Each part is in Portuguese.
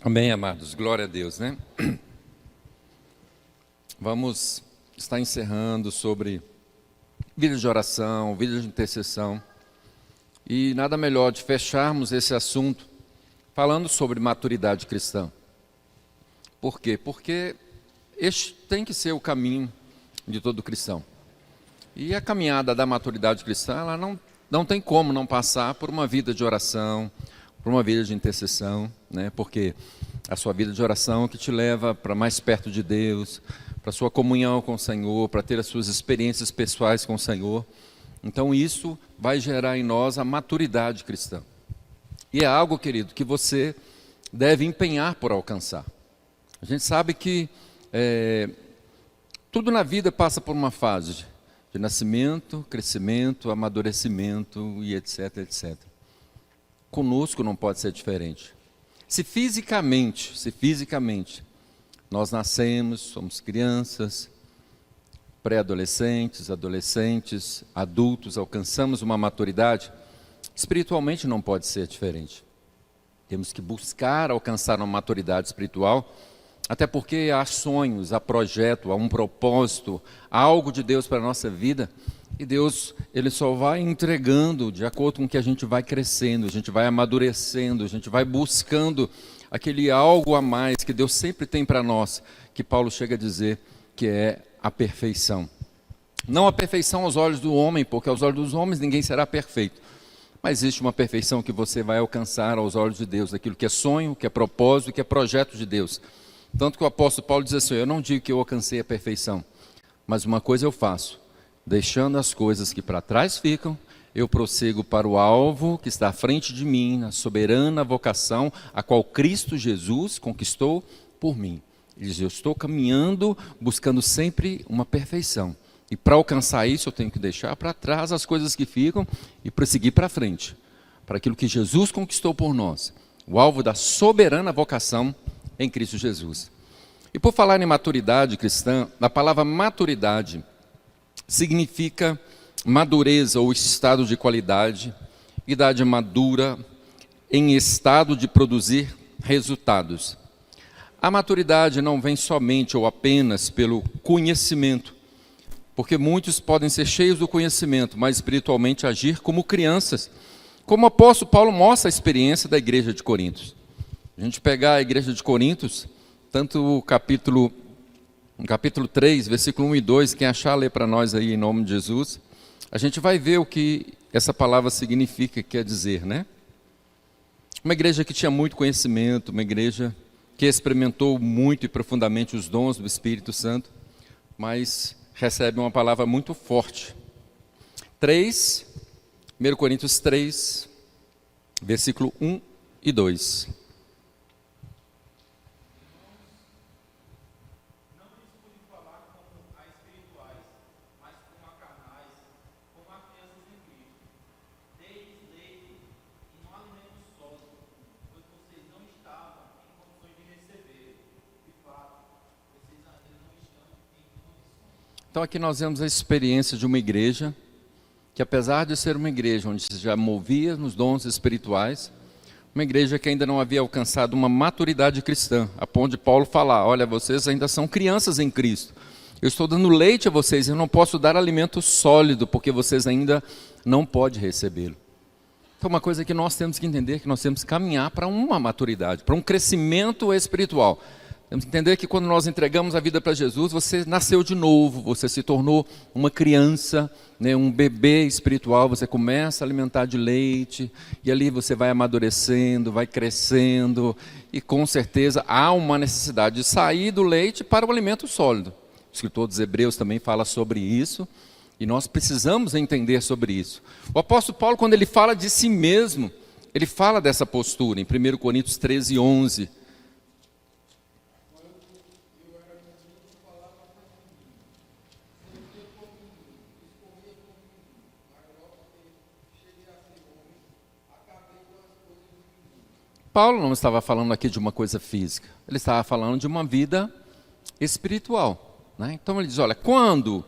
Amém, amados. Glória a Deus, né? Vamos estar encerrando sobre vida de oração, vida de intercessão. E nada melhor de fecharmos esse assunto falando sobre maturidade cristã. Por quê? Porque este tem que ser o caminho de todo cristão. E a caminhada da maturidade cristã, ela não tem como não passar por uma vida de oração, por uma vida de intercessão, né? Porque a sua vida de oração é que te leva para mais perto de Deus, para a sua comunhão com o Senhor, para ter as suas experiências pessoais com o Senhor. Então isso vai gerar em nós a maturidade cristã. E é algo, querido, que você deve empenhar por alcançar. A gente sabe que tudo na vida passa por uma fase de nascimento, crescimento, amadurecimento e etc, etc. Conosco não pode ser diferente. Se fisicamente nós nascemos, somos crianças, pré-adolescentes, adolescentes, adultos, alcançamos uma maturidade, espiritualmente não pode ser diferente. Temos que buscar alcançar uma maturidade espiritual, até porque há sonhos, há projeto, há um propósito, há algo de Deus para a nossa vida, e Deus, Ele só vai entregando de acordo com que a gente vai crescendo, a gente vai amadurecendo, a gente vai buscando aquele algo a mais que Deus sempre tem para nós, que Paulo chega a dizer que é a perfeição. Não a perfeição aos olhos do homem, porque aos olhos dos homens ninguém será perfeito. Mas existe uma perfeição que você vai alcançar aos olhos de Deus, daquilo que é sonho, que é propósito, que é projeto de Deus. Tanto que o apóstolo Paulo diz assim: eu não digo que eu alcancei a perfeição, mas uma coisa eu faço, deixando as coisas que para trás ficam, eu prossego para o alvo que está à frente de mim, na soberana vocação, a qual Cristo Jesus conquistou por mim. Ele diz: eu estou caminhando, buscando sempre uma perfeição. E para alcançar isso, eu tenho que deixar para trás as coisas que ficam e prosseguir para frente, para aquilo que Jesus conquistou por nós, o alvo da soberana vocação em Cristo Jesus. E por falar em maturidade cristã, a palavra maturidade significa madureza ou estado de qualidade, idade madura em estado de produzir resultados. A maturidade não vem somente ou apenas pelo conhecimento, porque muitos podem ser cheios do conhecimento, mas espiritualmente agir como crianças, como o apóstolo Paulo mostra a experiência da igreja de Corinto. A gente pegar a igreja de Corinto, tanto o capítulo 3, versículo 1 e 2, quem achar, lê para nós aí em nome de Jesus, a gente vai ver o que essa palavra significa, quer dizer, né? Uma igreja que tinha muito conhecimento, uma igreja que experimentou muito e profundamente os dons do Espírito Santo, mas recebe uma palavra muito forte. 1 Coríntios 3, versículo 1 e 2. Então aqui nós vemos a experiência de uma igreja que, apesar de ser uma igreja onde se já movia nos dons espirituais, uma igreja que ainda não havia alcançado uma maturidade cristã, a ponto de Paulo falar: olha, vocês ainda são crianças em Cristo, eu estou dando leite a vocês, eu não posso dar alimento sólido, porque vocês ainda não podem recebê-lo. Então uma coisa que nós temos que entender, que nós temos que caminhar para uma maturidade, para um crescimento espiritual. Temos que entender que quando nós entregamos a vida para Jesus, você nasceu de novo, você se tornou uma criança, né, um bebê espiritual, você começa a alimentar de leite, e ali você vai amadurecendo, vai crescendo, e com certeza há uma necessidade de sair do leite para o alimento sólido. O escritor dos Hebreus também fala sobre isso, e nós precisamos entender sobre isso. O apóstolo Paulo, quando ele fala de si mesmo, ele fala dessa postura, em 1 Coríntios 13, 11, Paulo não estava falando aqui de uma coisa física, ele estava falando de uma vida espiritual, né? Então ele diz: olha, quando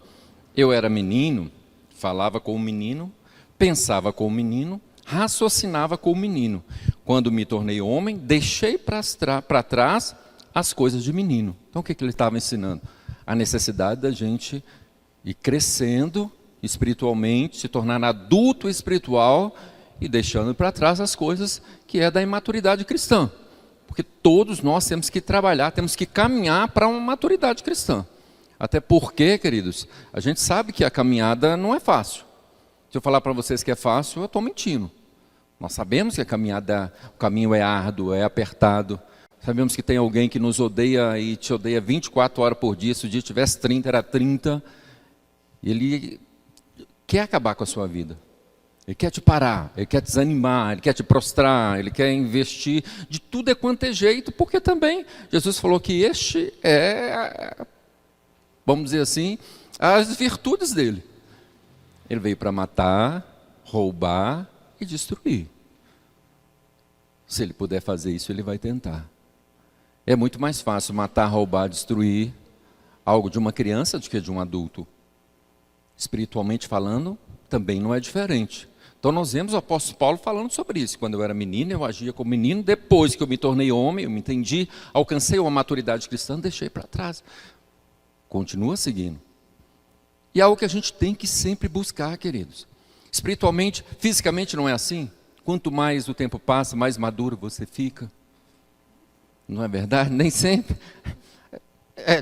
eu era menino, falava com o menino, pensava com o menino, raciocinava com o menino. Quando me tornei homem, deixei para trás as coisas de menino. Então o que ele estava ensinando? A necessidade da gente ir crescendo espiritualmente, se tornar adulto espiritual e deixando para trás as coisas que é da imaturidade cristã. Porque todos nós temos que trabalhar, temos que caminhar para uma maturidade cristã. Até porque, queridos, a gente sabe que a caminhada não é fácil. Se eu falar para vocês que é fácil, eu estou mentindo. Nós sabemos que a caminhada, o caminho é árduo, é apertado. Sabemos que tem alguém que nos odeia e te odeia 24 horas por dia. Se o dia tivesse 30, era 30. Ele quer acabar com a sua vida. Ele quer te parar, ele quer te desanimar, ele quer te prostrar, ele quer investir de tudo é quanto é jeito, porque também Jesus falou que este é, vamos dizer assim, as virtudes dele. Ele veio para matar, roubar e destruir. Se ele puder fazer isso, ele vai tentar. É muito mais fácil matar, roubar, destruir algo de uma criança do que de um adulto. Espiritualmente falando, também não é diferente. Então nós vemos o apóstolo Paulo falando sobre isso. Quando eu era menino, eu agia como menino. Depois que eu me tornei homem, eu me entendi, alcancei uma maturidade cristã, deixei para trás. Continua seguindo. E é algo que a gente tem que sempre buscar, queridos. Espiritualmente, fisicamente não é assim? Quanto mais o tempo passa, mais maduro você fica. Não é verdade? Nem sempre.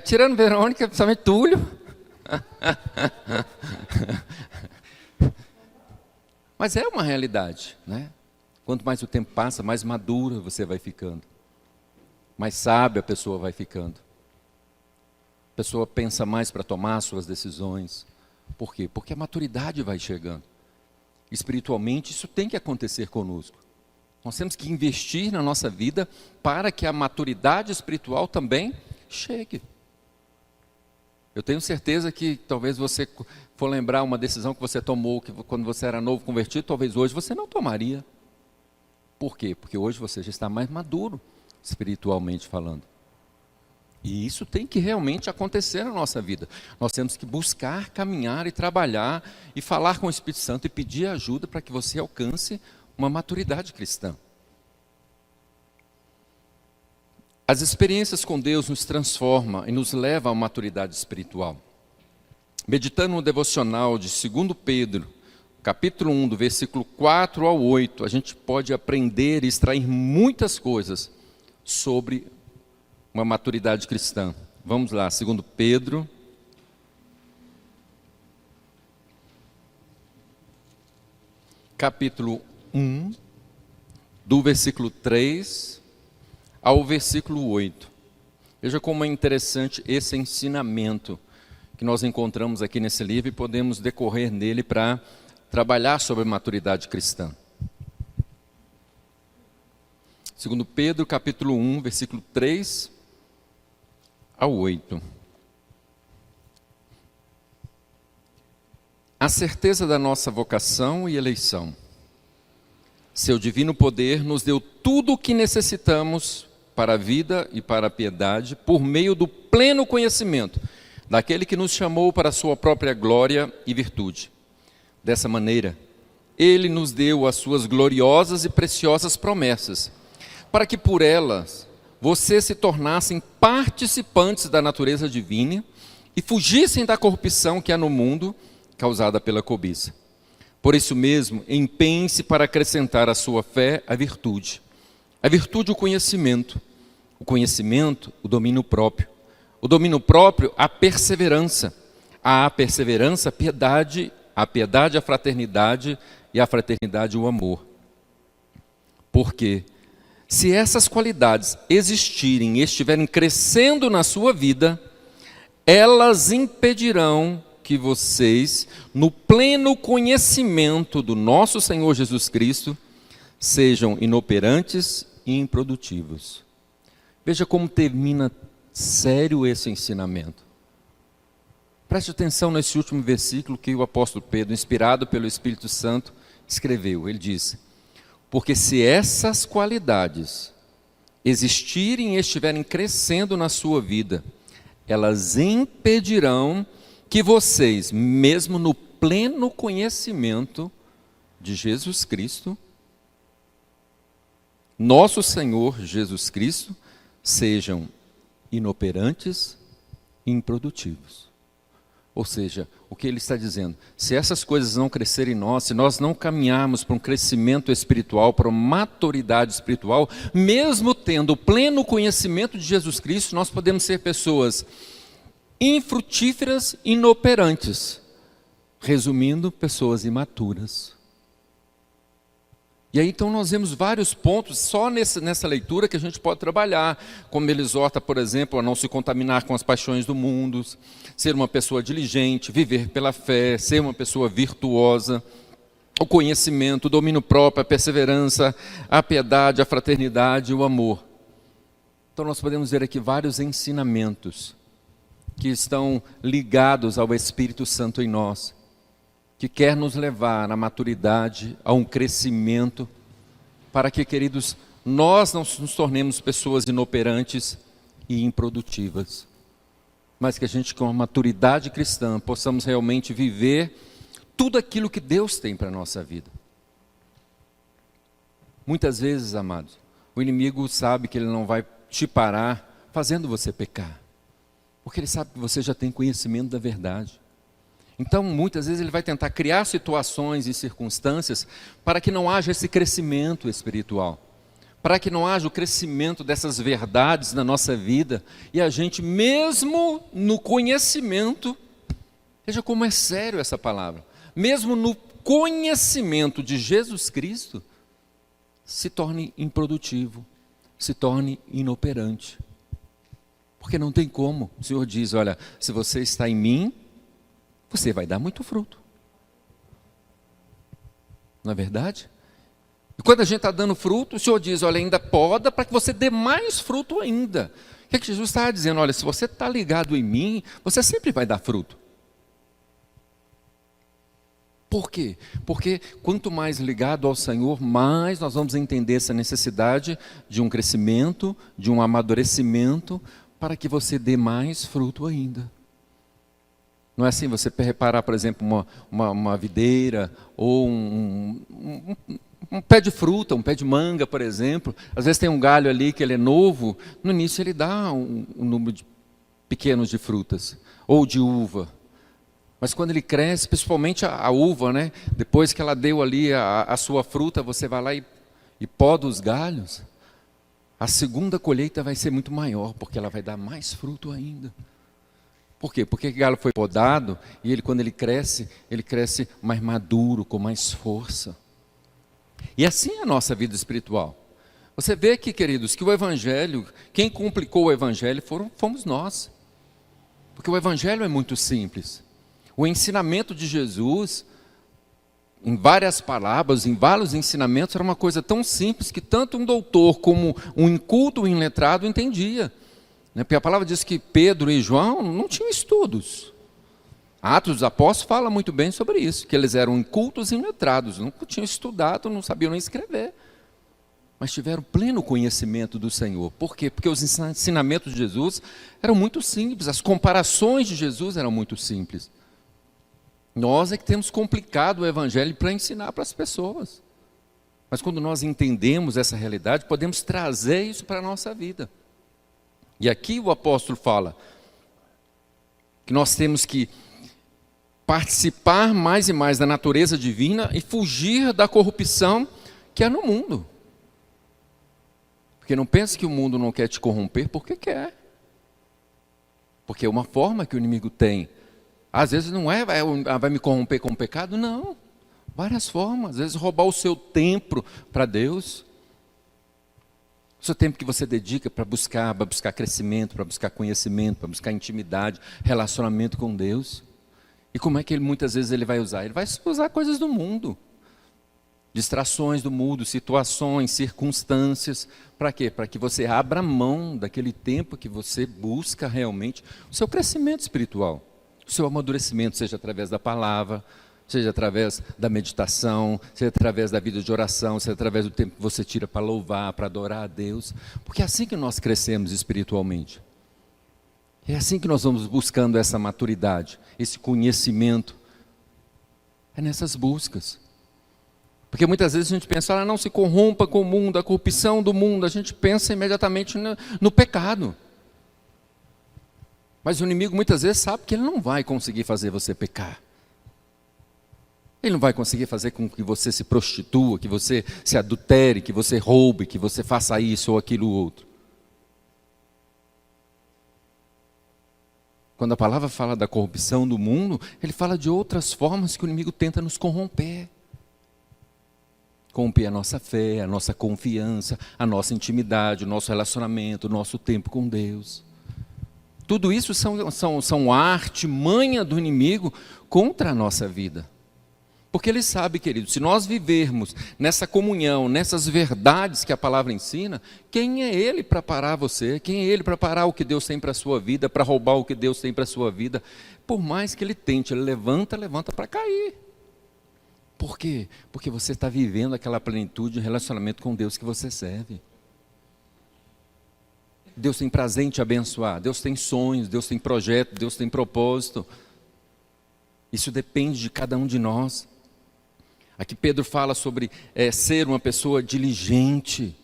Tirando Verônica, principalmente Túlio. Mas é uma realidade, né? Quanto mais o tempo passa, mais madura você vai ficando. Mais sábia a pessoa vai ficando. A pessoa pensa mais para tomar suas decisões. Por quê? Porque a maturidade vai chegando. Espiritualmente, isso tem que acontecer conosco. Nós temos que investir na nossa vida para que a maturidade espiritual também chegue. Eu tenho certeza que talvez você for lembrar uma decisão que você tomou que quando você era novo convertido, talvez hoje você não tomaria. Por quê? Porque hoje você já está mais maduro, espiritualmente falando. E isso tem que realmente acontecer na nossa vida. Nós temos que buscar, caminhar e trabalhar e falar com o Espírito Santo e pedir ajuda para que você alcance uma maturidade cristã. As experiências com Deus nos transformam e nos levam à maturidade espiritual. Meditando no devocional de 2 Pedro, capítulo 1, do versículo 4 ao 8, a gente pode aprender e extrair muitas coisas sobre uma maturidade cristã. Vamos lá, 2 Pedro, capítulo 1, do versículo 3 ao versículo 8. Veja como é interessante esse ensinamento que nós encontramos aqui nesse livro e podemos decorrer nele para trabalhar sobre a maturidade cristã. 2 Pedro, capítulo 1, versículo 3 ao 8. A certeza da nossa vocação e eleição. Seu divino poder nos deu tudo o que necessitamos para a vida e para a piedade, por meio do pleno conhecimento daquele que nos chamou para a sua própria glória e virtude. Dessa maneira, ele nos deu as suas gloriosas e preciosas promessas, para que por elas vocês se tornassem participantes da natureza divina e fugissem da corrupção que há no mundo, causada pela cobiça. Por isso mesmo, empenhe-se para acrescentar à sua fé a virtude, o conhecimento, o domínio próprio, a perseverança, a perseverança, a piedade, a fraternidade e a fraternidade, o amor. Porque se essas qualidades existirem e estiverem crescendo na sua vida, elas impedirão que vocês, no pleno conhecimento do nosso Senhor Jesus Cristo, sejam inoperantes e improdutivos. Veja como termina sério esse ensinamento. Preste atenção nesse último versículo que o apóstolo Pedro, inspirado pelo Espírito Santo, escreveu. Ele diz: porque se essas qualidades existirem e estiverem crescendo na sua vida, elas impedirão que vocês, mesmo no pleno conhecimento de Jesus Cristo, nosso Senhor Jesus Cristo, sejam inoperantes e improdutivos. Ou seja, o que ele está dizendo, se essas coisas não crescerem em nós, se nós não caminharmos para um crescimento espiritual, para uma maturidade espiritual, mesmo tendo o pleno conhecimento de Jesus Cristo, nós podemos ser pessoas infrutíferas, inoperantes. Resumindo, pessoas imaturas. E aí então nós vemos vários pontos só nessa leitura que a gente pode trabalhar, como ele exorta, por exemplo, a não se contaminar com as paixões do mundo, ser uma pessoa diligente, viver pela fé, ser uma pessoa virtuosa, o conhecimento, o domínio próprio, a perseverança, a piedade, a fraternidade e o amor. Então nós podemos ver aqui vários ensinamentos que estão ligados ao Espírito Santo em nós, que quer nos levar à maturidade, a um crescimento, para que, queridos, nós não nos tornemos pessoas inoperantes e improdutivas, mas que a gente, com a maturidade cristã, possamos realmente viver tudo aquilo que Deus tem para a nossa vida. Muitas vezes, amados, o inimigo sabe que ele não vai te parar fazendo você pecar, porque ele sabe que você já tem conhecimento da verdade. Então, muitas vezes ele vai tentar criar situações e circunstâncias para que não haja esse crescimento espiritual, para que não haja o crescimento dessas verdades na nossa vida, e a gente, mesmo no conhecimento, veja como é sério essa palavra, mesmo no conhecimento de Jesus Cristo, se torne improdutivo, se torne inoperante. Porque não tem como. O Senhor diz, olha, se você está em mim, você vai dar muito fruto. Não é verdade? E quando a gente está dando fruto, o Senhor diz, olha, ainda poda para que você dê mais fruto ainda. O que é que Jesus está dizendo? Olha, se você está ligado em mim, você sempre vai dar fruto. Por quê? Porque quanto mais ligado ao Senhor, mais nós vamos entender essa necessidade de um crescimento, de um amadurecimento, para que você dê mais fruto ainda. Não é assim, você reparar, por exemplo, uma videira ou um pé de fruta, um pé de manga, por exemplo. Às vezes tem um galho ali que ele é novo, no início ele dá um número pequeno de frutas, ou de uva. Mas quando ele cresce, principalmente a uva, né? Depois que ela deu ali a sua fruta, você vai lá e poda os galhos. A segunda colheita vai ser muito maior, porque ela vai dar mais fruto ainda. Por quê? Porque o galho foi podado e quando ele cresce mais maduro, com mais força. E assim é a nossa vida espiritual. Você vê aqui, queridos, que o Evangelho, quem complicou o Evangelho fomos nós. Porque o Evangelho é muito simples. O ensinamento de Jesus, em várias palavras, em vários ensinamentos, era uma coisa tão simples que tanto um doutor como um inculto, um iletrado entendia. Porque a palavra diz que Pedro e João não tinham estudos. Atos dos Apóstolos fala muito bem sobre isso, que eles eram incultos e iletrados, nunca tinham estudado, não sabiam nem escrever. Mas tiveram pleno conhecimento do Senhor. Por quê? Porque os ensinamentos de Jesus eram muito simples, as comparações de Jesus eram muito simples. Nós é que temos complicado o Evangelho para ensinar para as pessoas. Mas quando nós entendemos essa realidade, podemos trazer isso para a nossa vida. E aqui o apóstolo fala que nós temos que participar mais e mais da natureza divina e fugir da corrupção que há no mundo. Porque não pense que o mundo não quer te corromper, porque quer. Porque é uma forma que o inimigo tem. Às vezes não vai me corromper com o pecado, não. Várias formas. Às vezes roubar o seu tempo para Deus. O seu tempo que você dedica para buscar crescimento, para buscar conhecimento, para buscar intimidade, relacionamento com Deus. E como é que muitas vezes ele vai usar? Ele vai usar coisas do mundo. Distrações do mundo, situações, circunstâncias. Para quê? Para que você abra mão daquele tempo que você busca realmente o seu crescimento espiritual. O seu amadurecimento, seja através da palavra, seja através da meditação, seja através da vida de oração, seja através do tempo que você tira para louvar, para adorar a Deus. Porque é assim que nós crescemos espiritualmente. É assim que nós vamos buscando essa maturidade, esse conhecimento. É nessas buscas. Porque muitas vezes a gente pensa, não se corrompa com o mundo, a corrupção do mundo, a gente pensa imediatamente no pecado. Mas o inimigo muitas vezes sabe que ele não vai conseguir fazer você pecar. Ele não vai conseguir fazer com que você se prostitua, que você se adultere, que você roube, que você faça isso ou aquilo ou outro. Quando a palavra fala da corrupção do mundo, ele fala de outras formas que o inimigo tenta nos corromper. Corromper a nossa fé, a nossa confiança, a nossa intimidade, o nosso relacionamento, o nosso tempo com Deus. Tudo isso são arte, manha do inimigo contra a nossa vida. Porque ele sabe, querido, se nós vivermos nessa comunhão, nessas verdades que a palavra ensina, quem é ele para parar você? Quem é ele para parar o que Deus tem para a sua vida, para roubar o que Deus tem para a sua vida? Por mais que ele tente, ele levanta para cair. Por quê? Porque você está vivendo aquela plenitude de relacionamento com Deus que você serve. Deus tem prazer em te abençoar, Deus tem sonhos, Deus tem projeto, Deus tem propósito. Isso depende de cada um de nós. Aqui Pedro fala sobre ser uma pessoa diligente.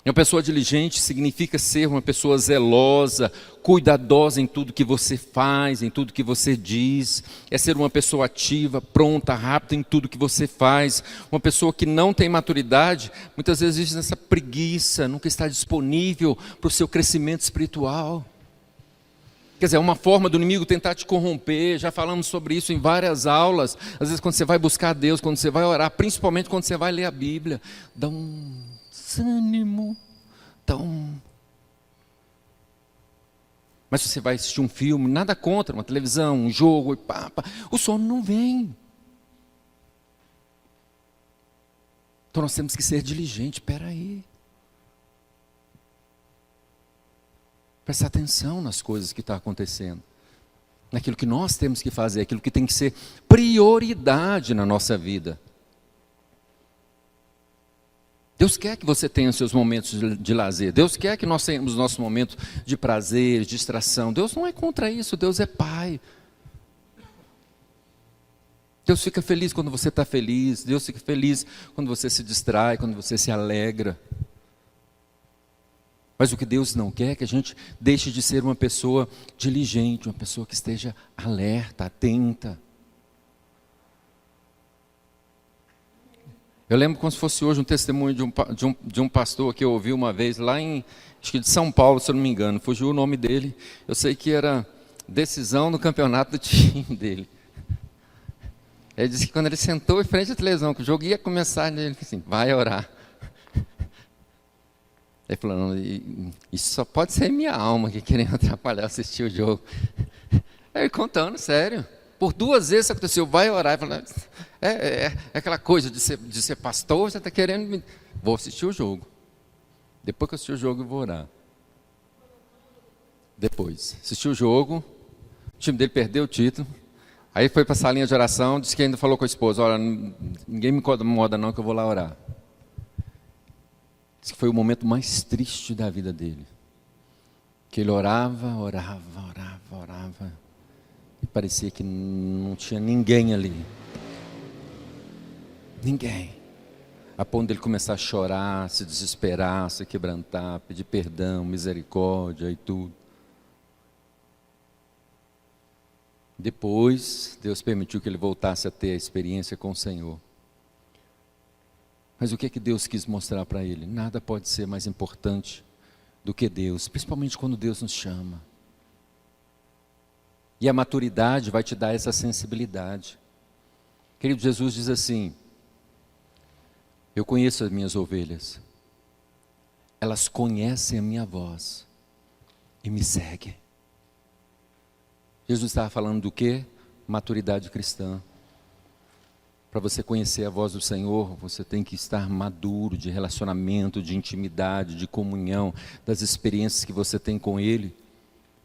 Uma pessoa diligente significa ser uma pessoa zelosa, cuidadosa em tudo que você faz, em tudo que você diz. É ser uma pessoa ativa, pronta, rápida em tudo que você faz. Uma pessoa que não tem maturidade, muitas vezes vive nessa preguiça, nunca está disponível para o seu crescimento espiritual. Quer dizer, é uma forma do inimigo tentar te corromper. Já falamos sobre isso em várias aulas. Às vezes quando você vai buscar a Deus, quando você vai orar, principalmente quando você vai ler a Bíblia, dá um desânimo. Mas se você vai assistir um filme, nada contra, uma televisão, um jogo, o sono não vem. Então nós temos que ser diligentes. Espera aí. Presta atenção nas coisas que estão acontecendo. Naquilo que nós temos que fazer, aquilo que tem que ser prioridade na nossa vida. Deus quer que você tenha os seus momentos de lazer. Deus quer que nós tenhamos os nossos momentos de prazer, de distração. Deus não é contra isso, Deus é Pai. Deus fica feliz quando você está feliz. Deus fica feliz quando você se distrai, quando você se alegra. Mas o que Deus não quer é que a gente deixe de ser uma pessoa diligente, uma pessoa que esteja alerta, atenta. Eu lembro como se fosse hoje um testemunho de um pastor que eu ouvi uma vez lá acho que de São Paulo, se eu não me engano, fugiu o nome dele. Eu sei que era decisão no campeonato do time dele. Ele disse que quando ele sentou em frente à televisão, que o jogo ia começar, ele disse assim, vai orar. Ele falou, não, isso só pode ser minha alma que querendo atrapalhar assistir o jogo. Ele contando, sério. Por 2 vezes aconteceu, vai orar. Falou, é aquela coisa de ser pastor, você está querendo... Vou assistir o jogo. Depois que eu assistir o jogo, eu vou orar. Depois, assisti o jogo, o time dele perdeu o título. Aí foi para a salinha de oração, disse que ainda falou com a esposa, olha, ninguém me incomoda não, que eu vou lá orar. Disse que foi o momento mais triste da vida dele. Que ele orava. E parecia que não tinha ninguém ali. Ninguém. A ponto dele começar a chorar, se desesperar, se quebrantar, pedir perdão, misericórdia e tudo. Depois, Deus permitiu que ele voltasse a ter a experiência com o Senhor. Mas o que é que Deus quis mostrar para ele? Nada pode ser mais importante do que Deus, principalmente quando Deus nos chama. E a maturidade vai te dar essa sensibilidade. Querido, Jesus diz assim, eu conheço as minhas ovelhas, elas conhecem a minha voz e me seguem. Jesus estava falando do quê? Maturidade cristã. Para você conhecer a voz do Senhor, você tem que estar maduro de relacionamento, de intimidade, de comunhão, das experiências que você tem com Ele.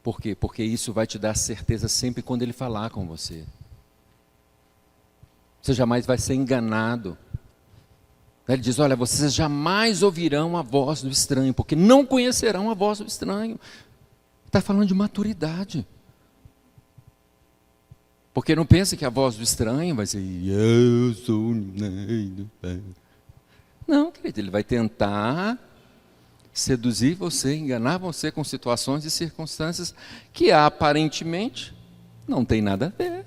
Por quê? Porque isso vai te dar certeza sempre quando Ele falar com você. Você jamais vai ser enganado. Ele diz, olha, vocês jamais ouvirão a voz do estranho, porque não conhecerão a voz do estranho. Está falando de maturidade. Porque não pense que a voz do estranho vai ser, eu sou... Não, querido, ele vai tentar seduzir você, enganar você com situações e circunstâncias que aparentemente não tem nada a ver.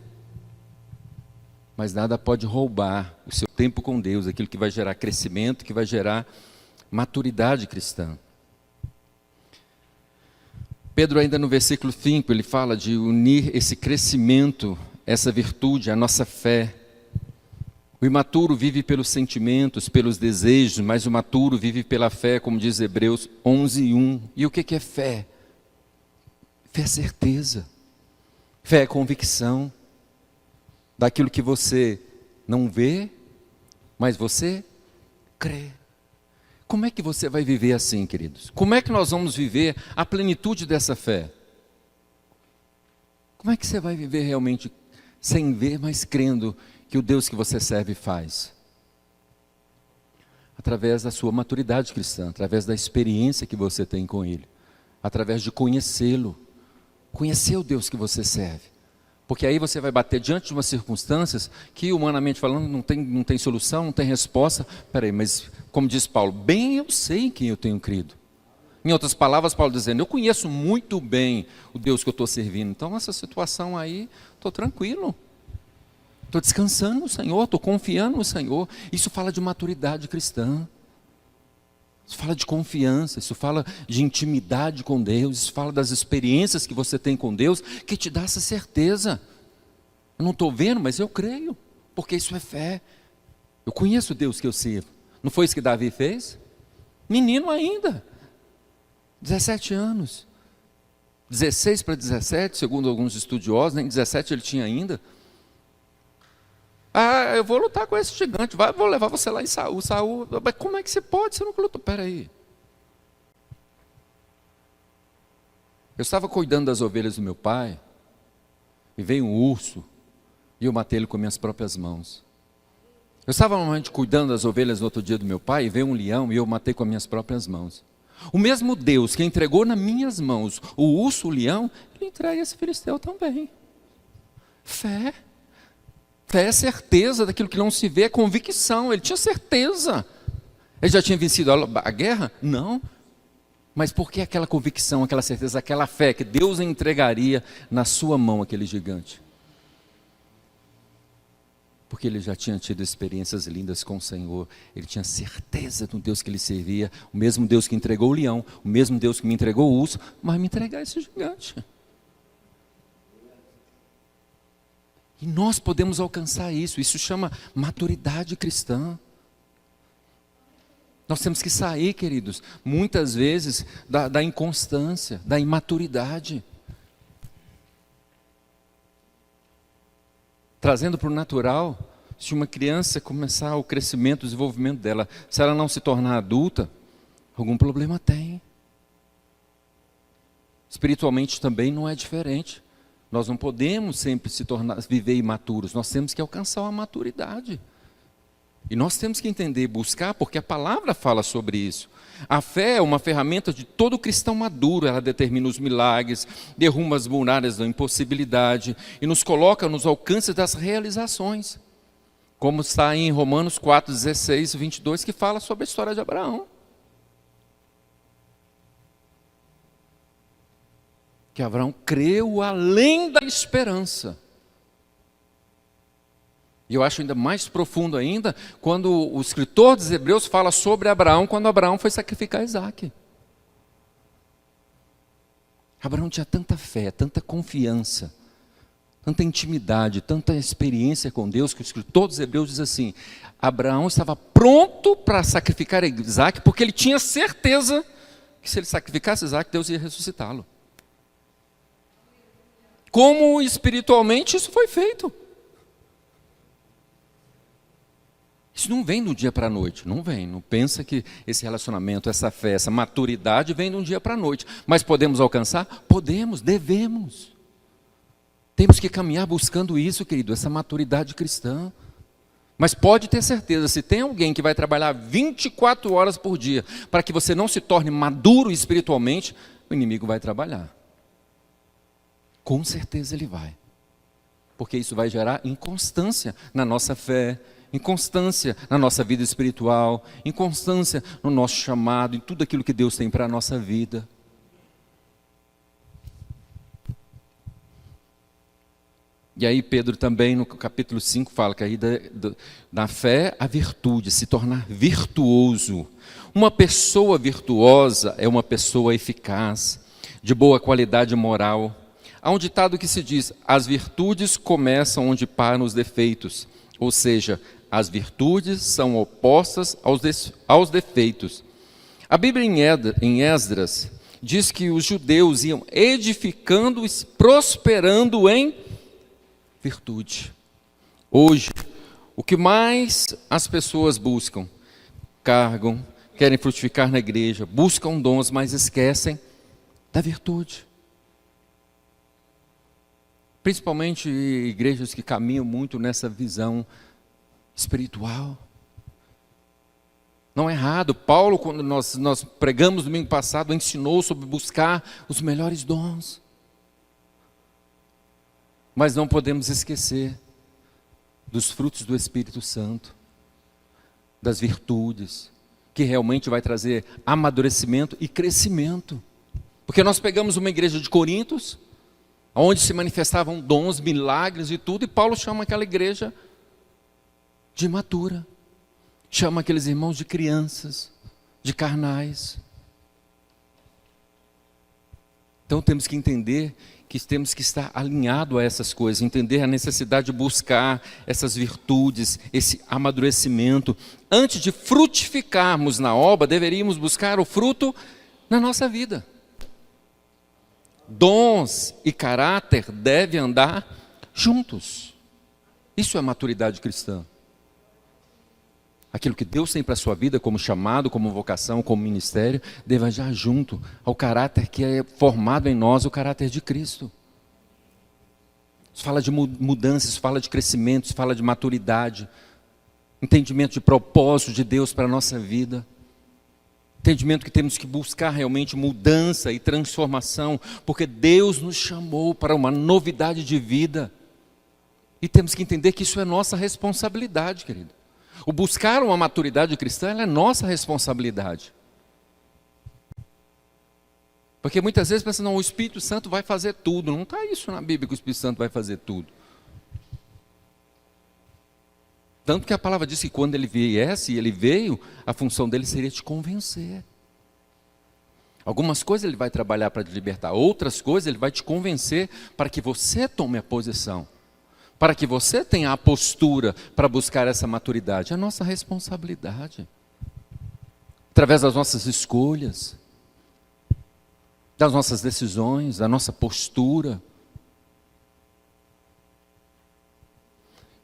Mas nada pode roubar o seu tempo com Deus, aquilo que vai gerar crescimento, que vai gerar maturidade cristã. Pedro, ainda no versículo 5, ele fala de unir esse crescimento, essa virtude, a nossa fé. O imaturo vive pelos sentimentos, pelos desejos, mas o maturo vive pela fé, como diz Hebreus 11:1. E o que é fé? Fé é certeza. Fé é convicção daquilo que você não vê, mas você crê. Como é que você vai viver assim, queridos? Como é que nós vamos viver a plenitude dessa fé? Como é que você vai viver realmente sem ver, mas crendo que o Deus que você serve faz? Através da sua maturidade cristã, através da experiência que você tem com Ele, através de conhecê-lo, conhecer o Deus que você serve. Porque aí você vai bater diante de umas circunstâncias que, humanamente falando, não tem solução, não tem resposta. Espera aí, mas como diz Paulo, bem eu sei em quem eu tenho crido. Em outras palavras, Paulo dizendo, eu conheço muito bem o Deus que eu estou servindo. Então, essa situação aí, estou tranquilo. Estou descansando no Senhor, estou confiando no Senhor. Isso fala de maturidade cristã. Isso fala de confiança, isso fala de intimidade com Deus, isso fala das experiências que você tem com Deus, que te dá essa certeza. Eu não estou vendo, mas eu creio, porque isso é fé. Eu conheço o Deus que eu sirvo. Não foi isso que Davi fez? Menino ainda, 17 anos. 16 para 17, segundo alguns estudiosos, nem 17 ele tinha ainda. Ah, eu vou lutar com esse gigante, vou levar você lá em Saul. Saul, mas como é que você pode? Você nunca lutou. Espera aí. Eu estava cuidando das ovelhas do meu pai, e veio um urso, e eu matei ele com minhas próprias mãos. Eu estava normalmente cuidando das ovelhas no outro dia do meu pai, e veio um leão, e eu matei com as minhas próprias mãos. O mesmo Deus que entregou nas minhas mãos o urso, o leão, ele entrega esse filisteu também. Fé. Fé é certeza daquilo que não se vê, é convicção. Ele tinha certeza. Ele já tinha vencido a guerra? Não. Mas por que aquela convicção, aquela certeza, aquela fé que Deus entregaria na sua mão aquele gigante? Porque ele já tinha tido experiências lindas com o Senhor. Ele tinha certeza do Deus que ele servia. O mesmo Deus que entregou o leão, o mesmo Deus que me entregou o urso, mas me entregar esse gigante. E nós podemos alcançar isso. Isso chama maturidade cristã. Nós temos que sair, queridos, muitas vezes da inconstância, da imaturidade. Trazendo para o natural, se uma criança começar o crescimento, o desenvolvimento dela, se ela não se tornar adulta, algum problema tem. Espiritualmente também não é diferente. Nós não podemos sempre viver imaturos, nós temos que alcançar uma maturidade. E nós temos que entender, buscar, porque a palavra fala sobre isso. A fé é uma ferramenta de todo cristão maduro, ela determina os milagres, derruba as muralhas da impossibilidade e nos coloca nos alcances das realizações. Como está em Romanos 4, 16 e 22, que fala sobre a história de Abraão. Que Abraão creu além da esperança. E eu acho ainda mais profundo ainda, quando o escritor dos Hebreus fala sobre Abraão, quando Abraão foi sacrificar Isaac. Abraão tinha tanta fé, tanta confiança, tanta intimidade, tanta experiência com Deus, que o escritor dos Hebreus diz assim, Abraão estava pronto para sacrificar Isaac, porque ele tinha certeza que se ele sacrificasse Isaac, Deus ia ressuscitá-lo. Como espiritualmente isso foi feito. Isso não vem do dia para a noite, não vem. Não pensa que esse relacionamento, essa fé, essa maturidade vem de um dia para a noite. Mas podemos alcançar? Podemos, devemos. Temos que caminhar buscando isso, querido, essa maturidade cristã. Mas pode ter certeza, se tem alguém que vai trabalhar 24 horas por dia para que você não se torne maduro espiritualmente, o inimigo vai trabalhar. Com certeza ele vai. porque isso vai gerar inconstância na nossa fé, inconstância na nossa vida espiritual, inconstância no nosso chamado, em tudo aquilo que Deus tem para a nossa vida. E aí Pedro também no capítulo 5 fala que aí da fé a virtude, se tornar virtuoso. Uma pessoa virtuosa é uma pessoa eficaz, de boa qualidade moral. Há um ditado que se diz: as virtudes começam onde param os defeitos. Ou seja, as virtudes são opostas aos defeitos. A Bíblia em Esdras diz que os judeus iam edificando e prosperando em virtude. Hoje, o que mais as pessoas buscam? Cargam, querem frutificar na igreja, buscam dons, mas esquecem da virtude. Principalmente igrejas que caminham muito nessa visão espiritual. Não é errado. Paulo, quando nós pregamos domingo passado, ensinou sobre buscar os melhores dons. Mas não podemos esquecer dos frutos do Espírito Santo, das virtudes, que realmente vai trazer amadurecimento e crescimento. Porque nós pegamos uma igreja de Corintos, onde se manifestavam dons, milagres e tudo, e Paulo chama aquela igreja de imatura, chama aqueles irmãos de crianças, de carnais. Então temos que entender que temos que estar alinhado a essas coisas, entender a necessidade de buscar essas virtudes, esse amadurecimento. Antes de frutificarmos na obra, deveríamos buscar o fruto na nossa vida. Dons e caráter devem andar juntos. Isso é maturidade cristã. Aquilo que Deus tem para a sua vida como chamado, como vocação, como ministério, deve andar junto ao caráter que é formado em nós, o caráter de Cristo. Isso fala de mudança, isso fala de crescimento, isso fala de maturidade, entendimento de propósito de Deus para a nossa vida. Entendimento que temos que buscar realmente mudança e transformação, porque Deus nos chamou para uma novidade de vida. E temos que entender que isso é nossa responsabilidade, querido. O buscar uma maturidade cristã, ela é nossa responsabilidade. Porque muitas vezes pensa, não, o Espírito Santo vai fazer tudo. Não está isso na Bíblia que o Espírito Santo vai fazer tudo. Tanto que a palavra diz que quando ele viesse, e ele veio, a função dele seria te convencer. Algumas coisas ele vai trabalhar para te libertar, outras coisas ele vai te convencer para que você tome a posição, para que você tenha a postura para buscar essa maturidade. É a nossa responsabilidade. Através das nossas escolhas, das nossas decisões, da nossa postura.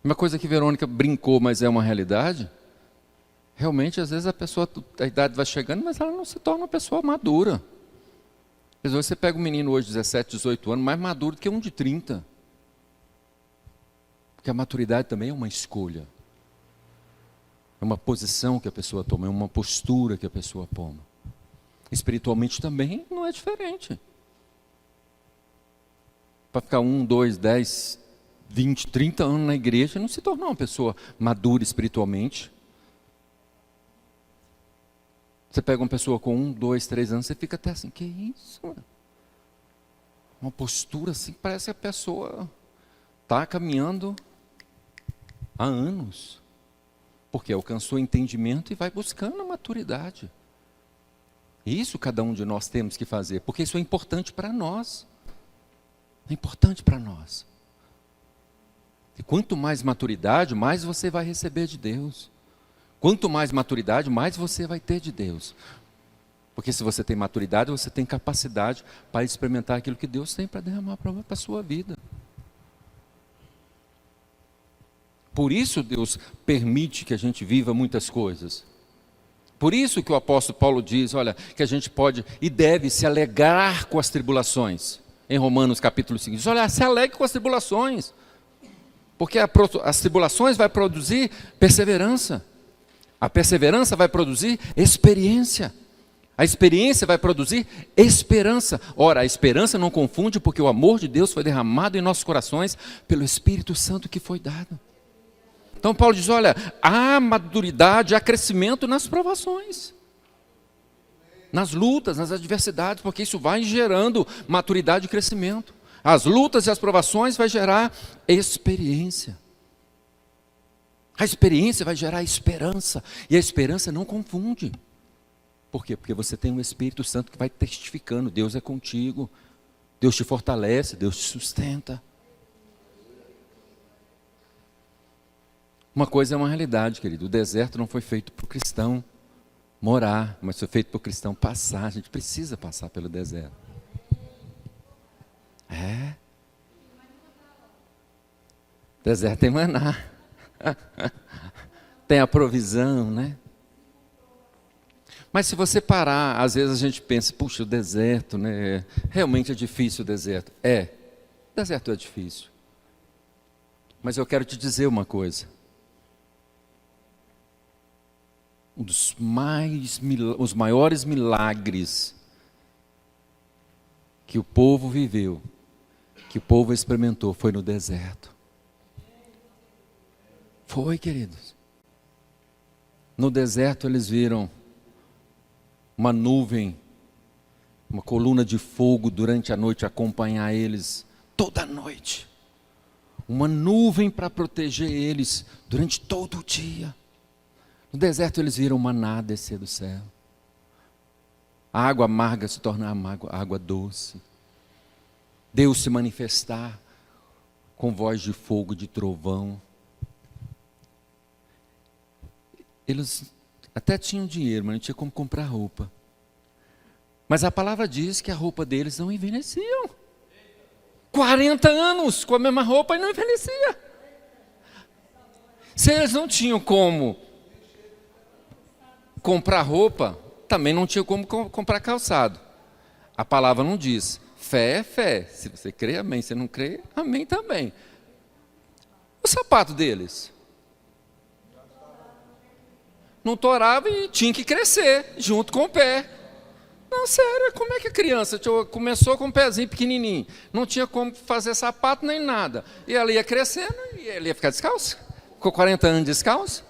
Uma coisa que Verônica brincou, mas é uma realidade. Realmente, às vezes a idade vai chegando, mas ela não se torna uma pessoa madura. Às vezes você pega um menino hoje de 17, 18 anos, mais maduro do que um de 30. Porque a maturidade também é uma escolha. É uma posição que a pessoa toma, é uma postura que a pessoa toma. Espiritualmente também não é diferente. Para ficar 1, 2, 10, 20, 30 anos na igreja, não se tornar uma pessoa madura espiritualmente. Você pega uma pessoa com 1, 2, 3 anos, você fica até assim, que isso? Uma postura assim, parece que a pessoa está caminhando há anos. Porque alcançou entendimento e vai buscando a maturidade. Isso cada um de nós temos que fazer, porque isso é importante para nós. É importante para nós. E quanto mais maturidade, mais você vai receber de Deus. Quanto mais maturidade, mais você vai ter de Deus. Porque se você tem maturidade, você tem capacidade para experimentar aquilo que Deus tem para derramar para a sua vida. Por isso Deus permite que a gente viva muitas coisas. Por isso que o apóstolo Paulo diz, olha, que a gente pode e deve se alegrar com as tribulações. Em Romanos capítulo 5, diz, olha, se alegre com as tribulações. Porque as tribulações vai produzir perseverança. A perseverança vai produzir experiência. A experiência vai produzir esperança. Ora, a esperança não confunde, porque o amor de Deus foi derramado em nossos corações pelo Espírito Santo que foi dado. Então Paulo diz, olha, há maturidade, há crescimento nas provações, nas lutas, nas adversidades, porque isso vai gerando maturidade e crescimento. As lutas e as provações vai gerar experiência. A experiência vai gerar esperança, e a esperança não confunde. Por quê? Porque você tem um Espírito Santo que vai testificando, Deus é contigo, Deus te fortalece, Deus te sustenta. Uma coisa é uma realidade, querido, o deserto não foi feito para o cristão morar, mas foi feito para o cristão passar. A gente precisa passar pelo deserto. Deserto tem maná. Tem a provisão, né? Mas se você parar, às vezes a gente pensa, puxa, o deserto, né? Realmente é difícil o deserto. O deserto é difícil. Mas eu quero te dizer uma coisa. Os maiores milagres que o povo viveu, que o povo experimentou, foi no deserto. Foi, queridos. No deserto eles viram uma nuvem, uma coluna de fogo durante a noite acompanhar eles toda a noite. Uma nuvem para proteger eles durante todo o dia. No deserto eles viram maná descer do céu. A água amarga se tornar água doce. Deus se manifestar com voz de fogo, de trovão. Eles até tinham dinheiro, mas não tinha como comprar roupa. Mas a palavra diz que a roupa deles não envelheciam. 40 anos com a mesma roupa e não envelhecia. Se eles não tinham como comprar roupa, também não tinha como comprar calçado. A palavra não diz. Fé é fé. Se você crê, amém. Se não crê, amém também. O sapato deles não torava e tinha que crescer junto com o pé. Não, sério, como é que a criança começou com um pezinho pequenininho, não tinha como fazer sapato nem nada, e ela ia crescendo e ela ia ficar descalça? Ficou 40 anos descalço?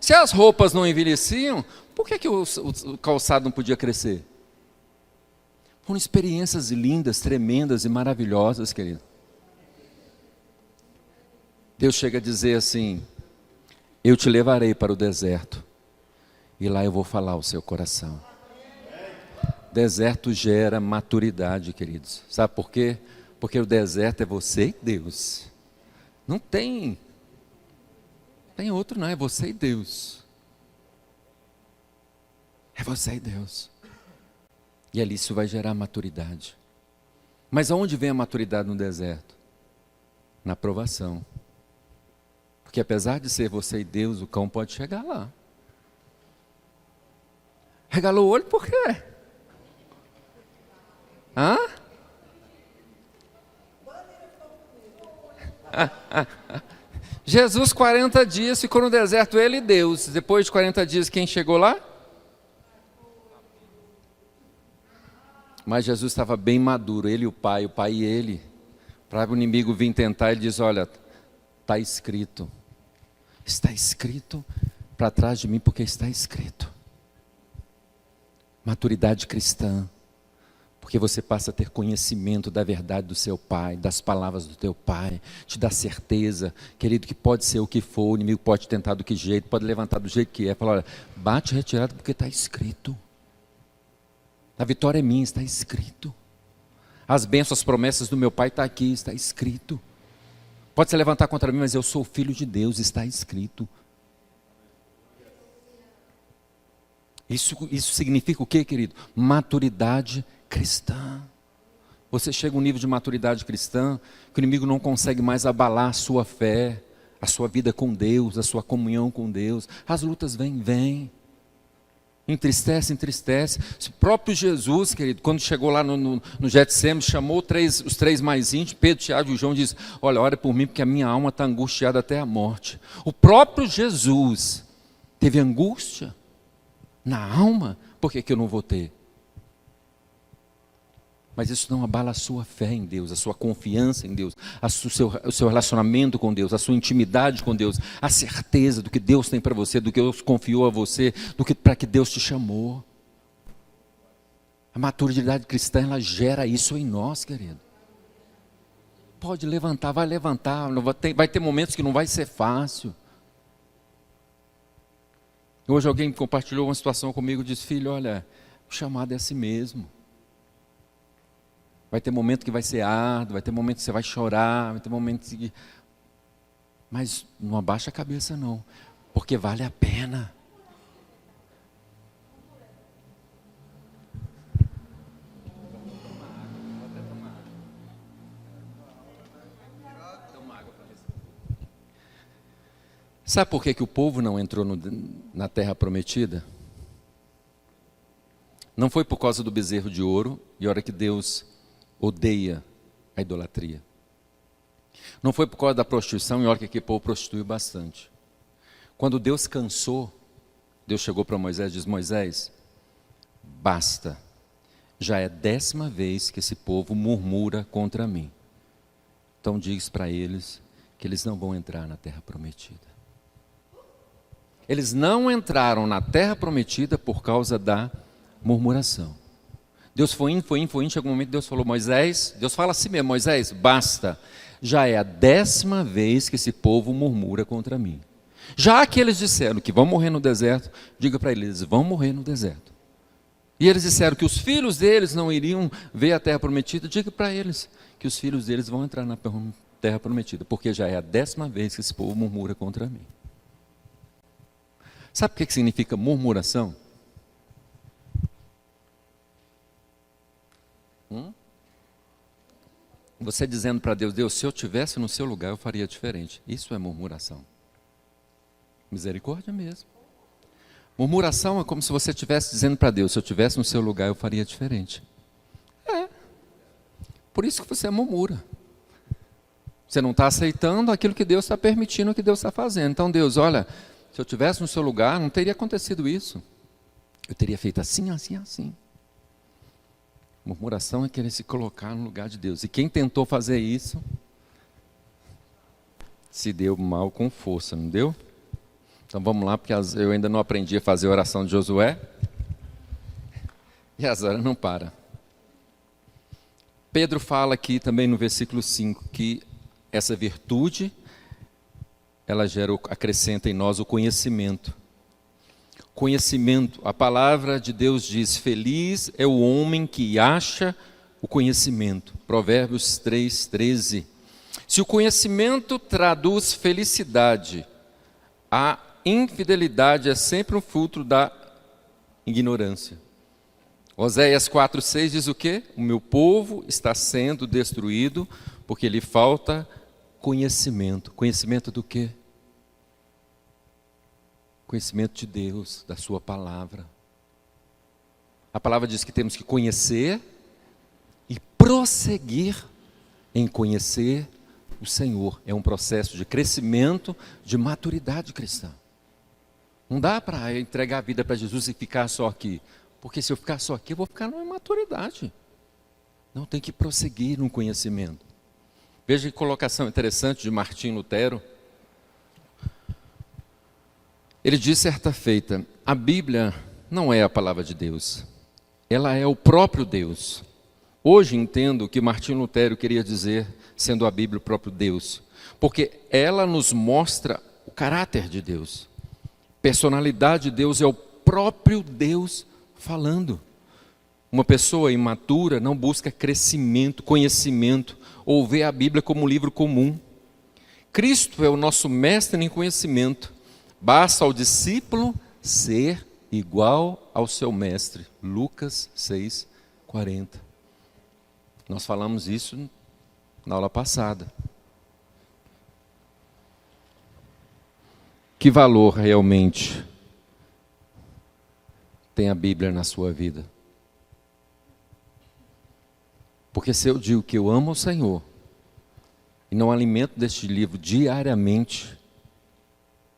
Se as roupas não envelheciam, por que o calçado não podia crescer? Foram experiências lindas, tremendas e maravilhosas, querido. Deus chega a dizer assim, eu te levarei para o deserto, e lá eu vou falar ao seu coração. Deserto gera maturidade, queridos. Sabe por quê? Porque o deserto é você e Deus. Não tem outro não, é você e Deus. É você e Deus. E ali isso vai gerar maturidade. Mas aonde vem a maturidade no deserto? Na provação. Porque apesar de ser você e Deus, o cão pode chegar lá. Regalou o olho por quê? Hã? Jesus 40 dias ficou no deserto, ele e Deus. Depois de 40 dias, quem chegou lá? Mas Jesus estava bem maduro, ele e o pai e ele. Para o inimigo vir tentar, ele diz, olha, está escrito para trás de mim, porque está escrito. Maturidade cristã. Porque você passa a ter conhecimento da verdade do seu pai, das palavras do teu pai, te dá certeza, querido, que pode ser o que for, o inimigo pode tentar do que jeito, pode levantar do jeito que é, falar, olha, bate retirado porque está escrito. A vitória é minha, está escrito. As bênçãos, as promessas do meu pai estão aqui, está escrito. Pode se levantar contra mim, mas eu sou filho de Deus, está escrito. Isso significa o quê, querido? Maturidade cristã. Você chega a um nível de maturidade cristã que o inimigo não consegue mais abalar a sua fé, a sua vida com Deus, a sua comunhão com Deus. As lutas vêm. Entristece. O próprio Jesus, querido, quando chegou lá no Getsêmani, chamou os três mais íntimos, Pedro, Tiago e João, e disse, olha, ora por mim, porque a minha alma está angustiada até a morte. O próprio Jesus teve angústia na alma, por que eu não vou ter? Mas isso não abala a sua fé em Deus, a sua confiança em Deus, o seu relacionamento com Deus, a sua intimidade com Deus, a certeza do que Deus tem para você, do que Deus confiou a você, para que Deus te chamou. A maturidade cristã, ela gera isso em nós, querido. Pode levantar, vai levantar, vai ter momentos que não vai ser fácil. Hoje alguém compartilhou uma situação comigo e disse: filho, olha, o chamado é assim mesmo. Vai ter momento que vai ser árduo, vai ter momento que você vai chorar, vai ter momentos que... Mas não abaixa a cabeça não, porque vale a pena. Sabe por que o povo não entrou na terra prometida? Não foi por causa do bezerro de ouro, e a hora que Deus odeia a idolatria. Não foi por causa da prostituição, e olha que aquele povo prostituiu bastante. Quando Deus cansou, Deus chegou para Moisés e disse: Moisés, basta, já é a 10ª vez que esse povo murmura contra mim. Então diz para eles que eles não vão entrar na terra prometida. Eles não entraram na terra prometida por causa da murmuração. Deus foi indo, chegou um momento que Deus falou: Moisés, Deus fala assim mesmo: Moisés, basta, já é a 10ª vez que esse povo murmura contra mim. Já que eles disseram que vão morrer no deserto, diga para eles: vão morrer no deserto. E eles disseram que os filhos deles não iriam ver a terra prometida, diga para eles que os filhos deles vão entrar na terra prometida, porque já é a 10ª vez que esse povo murmura contra mim. Sabe o que significa murmuração? Você dizendo para Deus: Deus, se eu estivesse no seu lugar, eu faria diferente. Isso é murmuração. Misericórdia mesmo. Murmuração é como se você estivesse dizendo para Deus: se eu estivesse no seu lugar, eu faria diferente. É. Por isso que você murmura. Você não está aceitando aquilo que Deus está permitindo, o que Deus está fazendo. Então Deus, olha, se eu estivesse no seu lugar, não teria acontecido isso. Eu teria feito assim, assim, assim. Murmuração é querer se colocar no lugar de Deus. E quem tentou fazer isso, se deu mal com força, não deu? Então vamos lá, porque eu ainda não aprendi a fazer a oração de Josué. E as horas não param. Pedro fala aqui também no versículo 5, que essa virtude, ela acrescenta em nós o conhecimento. Conhecimento, a palavra de Deus diz: feliz é o homem que acha o conhecimento. Provérbios 3:13. Se o conhecimento traduz felicidade, a infidelidade é sempre um fruto da ignorância. Oséias 4:6 diz o quê? O meu povo está sendo destruído porque lhe falta conhecimento. Conhecimento do quê? Conhecimento de Deus, da sua palavra. A palavra diz que temos que conhecer e prosseguir em conhecer o Senhor. É um processo de crescimento, de maturidade cristã. Não dá para entregar a vida para Jesus e ficar só aqui. Porque se eu ficar só aqui, eu vou ficar numa imaturidade. Não, tem que prosseguir no conhecimento. Veja que colocação interessante de Martim Lutero. Ele diz certa feita: a Bíblia não é a palavra de Deus, ela é o próprio Deus. Hoje entendo o que Martinho Lutero queria dizer, sendo a Bíblia o próprio Deus, porque ela nos mostra o caráter de Deus. Personalidade de Deus é o próprio Deus falando. Uma pessoa imatura não busca crescimento, conhecimento, ou vê a Bíblia como um livro comum. Cristo é o nosso mestre em conhecimento. Basta ao discípulo ser igual ao seu mestre. Lucas 6:40. Nós falamos isso na aula passada. Que valor realmente tem a Bíblia na sua vida? Porque se eu digo que eu amo o Senhor e não alimento deste livro diariamente,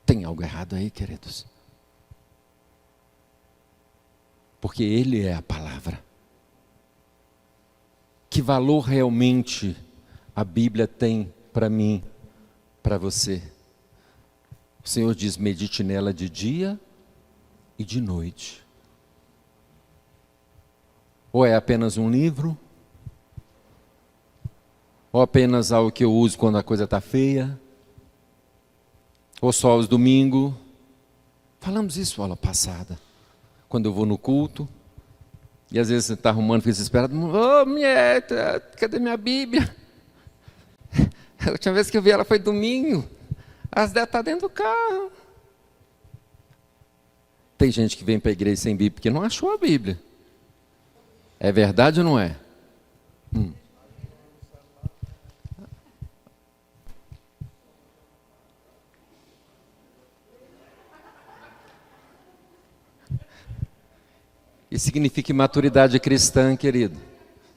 tem algo errado aí, queridos. Porque Ele é a palavra. Que valor realmente a Bíblia tem para mim, para você? O Senhor diz: medite nela de dia e de noite. Ou é apenas um livro? Ou apenas algo que eu uso quando a coisa está feia? Ou só aos domingos? Falamos isso aula passada. Quando eu vou no culto, e às vezes você está arrumando, fica desesperado. Ô, mulher, cadê minha Bíblia? A última vez que eu vi ela foi domingo. As dela estão dentro do carro. Tem gente que vem para a igreja sem Bíblia porque não achou a Bíblia. É verdade ou não é? Isso significa imaturidade cristã, querido.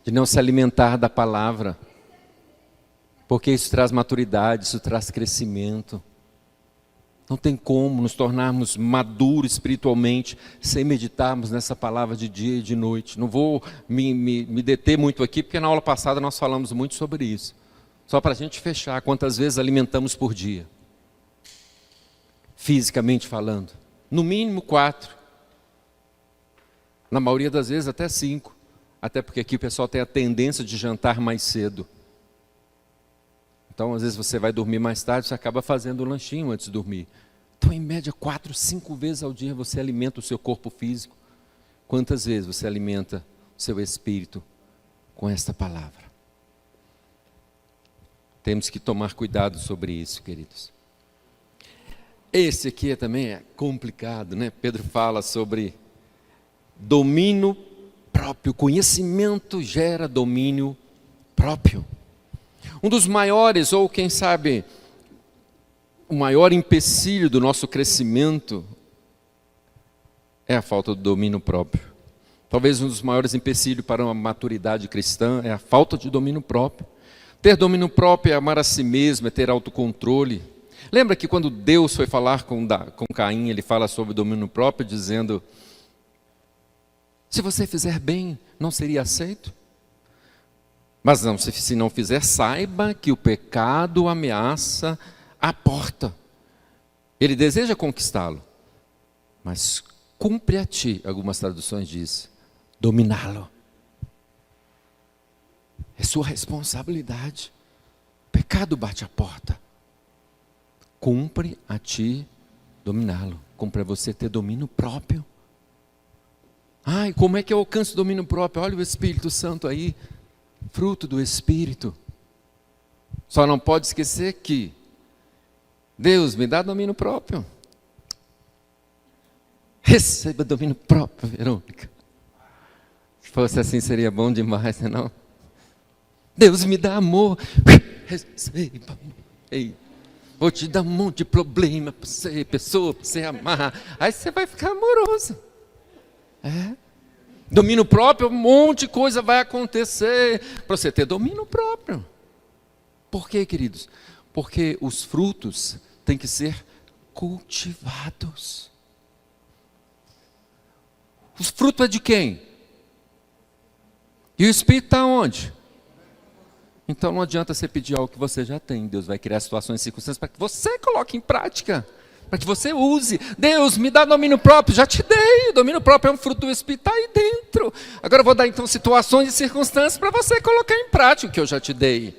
De não se alimentar da palavra. Porque isso traz maturidade, isso traz crescimento. Não tem como nos tornarmos maduros espiritualmente sem meditarmos nessa palavra de dia e de noite. Não vou me deter muito aqui, porque na aula passada nós falamos muito sobre isso. Só para a gente fechar, quantas vezes alimentamos por dia? Fisicamente falando. No mínimo 4. Na maioria das vezes até 5. Até porque aqui o pessoal tem a tendência de jantar mais cedo. Então, às vezes você vai dormir mais tarde, você acaba fazendo um lanchinho antes de dormir. Então, em média, 4, 5 vezes ao dia você alimenta o seu corpo físico. Quantas vezes você alimenta o seu espírito com esta palavra? Temos que tomar cuidado sobre isso, queridos. Esse aqui também é complicado, né? Pedro fala sobre domínio próprio. Conhecimento gera domínio próprio. Um dos maiores, ou quem sabe, o maior empecilho do nosso crescimento é a falta do domínio próprio. Talvez um dos maiores empecilhos para uma maturidade cristã é a falta de domínio próprio. Ter domínio próprio é amar a si mesmo, é ter autocontrole. Lembra que quando Deus foi falar com Caim, ele fala sobre domínio próprio, dizendo: se você fizer bem, não seria aceito? Mas não, se não fizer, saiba que o pecado ameaça a porta. Ele deseja conquistá-lo, mas cumpre a ti, algumas traduções dizem, dominá-lo. É sua responsabilidade. O pecado bate a porta. Cumpre a ti dominá-lo. Cumpre a você ter domínio próprio. Ai, como é que eu alcanço o domínio próprio? Olha o Espírito Santo aí. Fruto do Espírito. Só não pode esquecer que Deus me dá domínio próprio. Receba domínio próprio, Verônica. Se fosse assim seria bom demais, não? Deus me dá amor. Receba. Ei, vou te dar um monte de problema para você, pessoa, para você amar. Aí você vai ficar amoroso. É. Domínio próprio, um monte de coisa vai acontecer para você ter domínio próprio. Por quê, queridos? Porque os frutos têm que ser cultivados. Os frutos é de quem? E o Espírito está onde? Então não adianta você pedir algo que você já tem. Deus vai criar situações e circunstâncias para que você coloque em prática. Para que você use. Deus, me dá domínio próprio. Já te dei. O domínio próprio é um fruto do Espírito. Está aí dentro. Agora eu vou dar então situações e circunstâncias para você colocar em prática o que eu já te dei.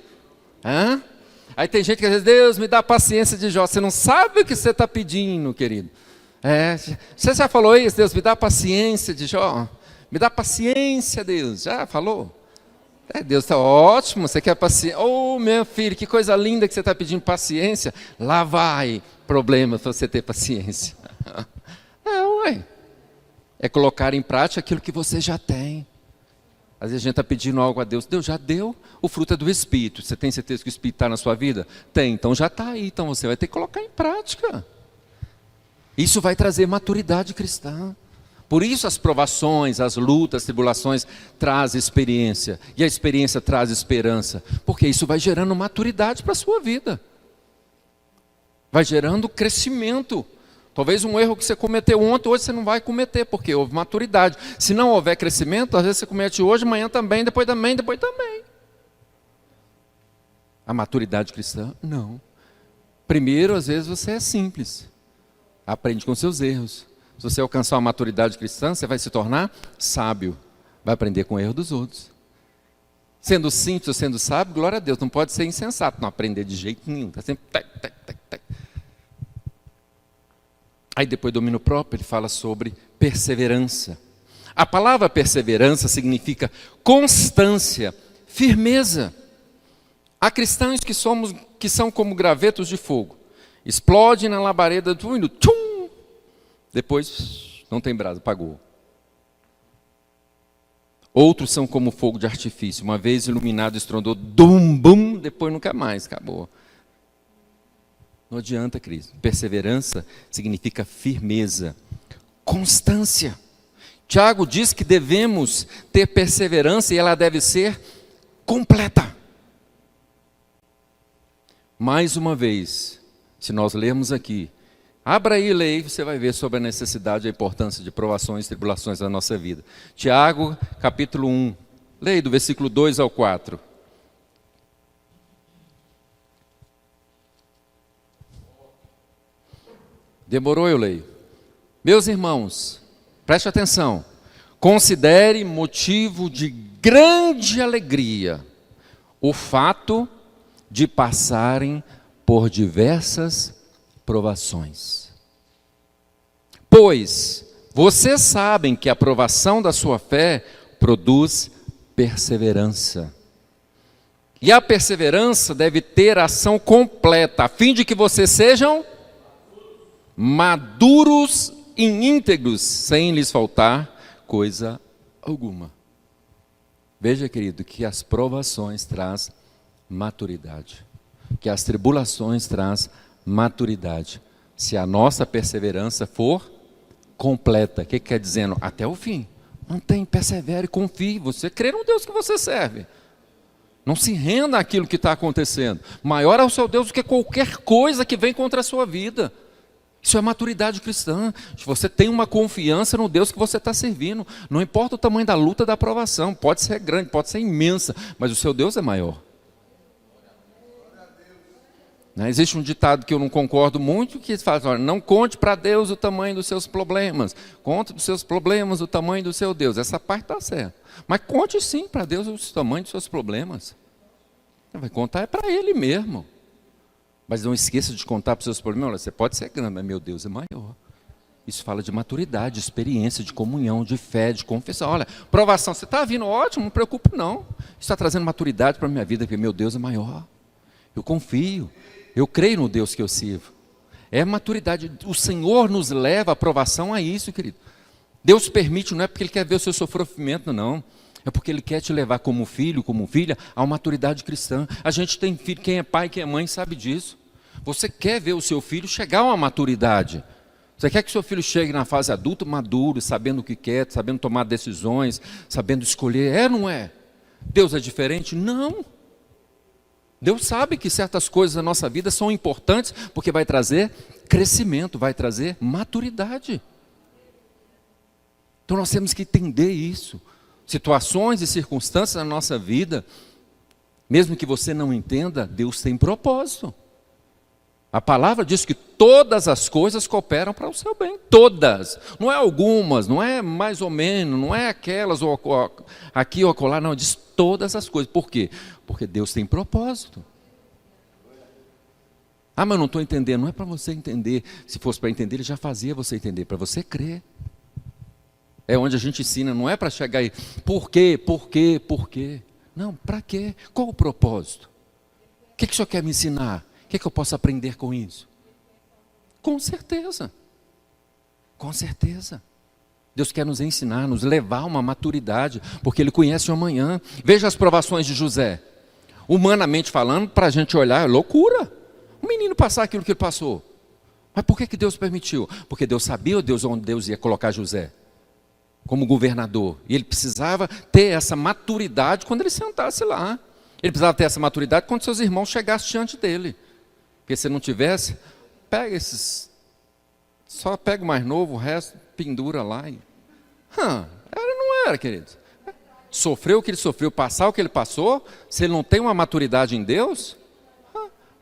Hã? Aí tem gente que às vezes, Deus, me dá a paciência de Jó. Você não sabe o que você está pedindo, querido. Você já falou isso? Deus, me dá a paciência de Jó. Me dá paciência, Deus. Já falou? Deus está ótimo. Você quer paciência? Oh, meu filho, que coisa linda que você está pedindo paciência. Lá vai problema para você ter paciência. É colocar em prática aquilo que você já tem. Às vezes a gente está pedindo algo a Deus. Deus já deu, o fruto é do Espírito. Você tem certeza que o Espírito está na sua vida? Tem, então já está aí. Então você vai ter que colocar em prática. Isso vai trazer maturidade cristã. Por isso as provações, as lutas, as tribulações trazem experiência. E a experiência traz esperança. Porque isso vai gerando maturidade para a sua vida. Vai gerando crescimento. Talvez um erro que você cometeu ontem, hoje você não vai cometer, porque houve maturidade. Se não houver crescimento, às vezes você comete hoje, amanhã também, depois também, depois também. A maturidade cristã, não. Primeiro, às vezes, você é simples. Aprende com seus erros. Se você alcançar uma maturidade cristã, você vai se tornar sábio. Vai aprender com o erro dos outros. Sendo simples ou sendo sábio, glória a Deus. Não pode ser insensato, não aprender de jeito nenhum. Está sempre... Aí depois, domínio próprio, ele fala sobre perseverança. A palavra perseverança significa constância, firmeza. Há cristãos que são como gravetos de fogo. Explode na labareda do hino, tchum! Depois não tem brasa, apagou. Outros são como fogo de artifício. Uma vez iluminado, estrondou, dum, bum, depois nunca mais, acabou. Não adianta, Cristo. Perseverança significa firmeza, constância. Tiago diz que devemos ter perseverança e ela deve ser completa. Mais uma vez, se nós lermos aqui, abra aí e leia, você vai ver sobre a necessidade e a importância de provações e tribulações na nossa vida. Tiago, capítulo 1, leia do versículo 2 ao 4. Demorou, eu leio. Meus irmãos, preste atenção. Considere motivo de grande alegria o fato de passarem por diversas provações. Pois vocês sabem que a provação da sua fé produz perseverança. E a perseverança deve ter ação completa, a fim de que vocês sejam maduros e íntegros, sem lhes faltar coisa alguma. Veja, querido, que as provações trazem maturidade, que as tribulações trazem maturidade. Se a nossa perseverança for completa, o que quer dizendo? Até o fim. Mantém, persevere, confie. Você crê no Deus que você serve. Não se renda àquilo que está acontecendo. Maior é o seu Deus do que qualquer coisa que vem contra a sua vida. Isso é maturidade cristã. Você tem uma confiança no Deus que você está servindo. Não importa o tamanho da luta, da provação. Pode ser grande, pode ser imensa, mas o seu Deus é maior. Existe um ditado que eu não concordo muito, que fala, olha, não conte para Deus o tamanho dos seus problemas. Conte dos seus problemas o tamanho do seu Deus. Essa parte está certa. Mas conte sim para Deus o tamanho dos seus problemas. Vai contar é para Ele mesmo. Mas não esqueça de contar para os seus problemas. Olha, você pode ser grande, mas meu Deus é maior. Isso fala de maturidade, de experiência, de comunhão, de fé, de confissão. Olha, provação, você está vindo, ótimo, não preocupe não. Isso está trazendo maturidade para a minha vida, porque meu Deus é maior. Eu confio, eu creio no Deus que eu sirvo. É maturidade. O Senhor nos leva a provação a isso, querido. Deus permite, não é porque Ele quer ver o seu sofrimento, não. É porque Ele quer te levar como filho, como filha, a uma maturidade cristã. A gente tem filho, quem é pai, quem é mãe sabe disso. Você quer ver o seu filho chegar a uma maturidade. Você quer que o seu filho chegue na fase adulta, maduro, sabendo o que quer, sabendo tomar decisões, sabendo escolher. É ou não é? Deus é diferente? Não. Deus sabe que certas coisas da nossa vida são importantes, porque vai trazer crescimento, vai trazer maturidade. Então nós temos que entender isso. Situações e circunstâncias na nossa vida, mesmo que você não entenda, Deus tem propósito. A palavra diz que todas as coisas cooperam para o seu bem, todas. Não é algumas, não é mais ou menos, não é aquelas ou aqui ou acolá, não, diz todas as coisas. Por quê? Porque Deus tem propósito. Ah, mas eu não estou entendendo. Não é para você entender. Se fosse para entender, Ele já fazia você entender, para você crer. É onde a gente ensina, não é para chegar aí, por quê, por quê, por quê? Não, para quê? Qual o propósito? O que o Senhor quer me ensinar? O que eu posso aprender com isso? Com certeza. Com certeza. Deus quer nos ensinar, nos levar a uma maturidade, porque Ele conhece o amanhã. Veja as provações de José. Humanamente falando, para a gente olhar, é loucura. O menino passar aquilo que ele passou. Mas por que Deus permitiu? Porque Deus sabia onde Deus ia colocar José. Como governador. E ele precisava ter essa maturidade quando ele sentasse lá. Ele precisava ter essa maturidade quando seus irmãos chegassem diante dele. Porque se não tivesse, pega esses... Só pega o mais novo, o resto pendura lá. Era, não era, queridos. Sofreu o que ele sofreu, passar o que ele passou, se ele não tem uma maturidade em Deus,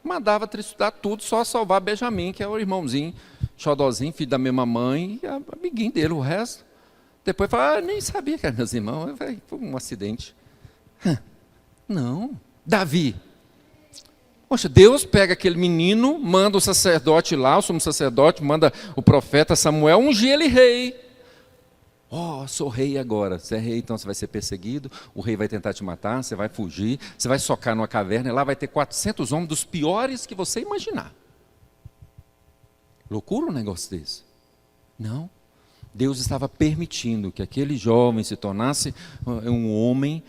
mandava estudar tudo, só salvar Benjamim, que é o irmãozinho, xodózinho, filho da mesma mãe, e amiguinho dele, o resto. Depois fala, nem sabia que eram meus irmãos, foi um acidente. Não, Davi. Poxa, Deus pega aquele menino, manda o sacerdote lá, o sumo sacerdote, manda o profeta Samuel ungir ele rei. Sou rei agora. Você é rei, então você vai ser perseguido, o rei vai tentar te matar, você vai fugir, você vai socar numa caverna e lá vai ter 400 homens dos piores que você imaginar. Loucura um negócio desse? Não. Deus estava permitindo que aquele jovem se tornasse um homem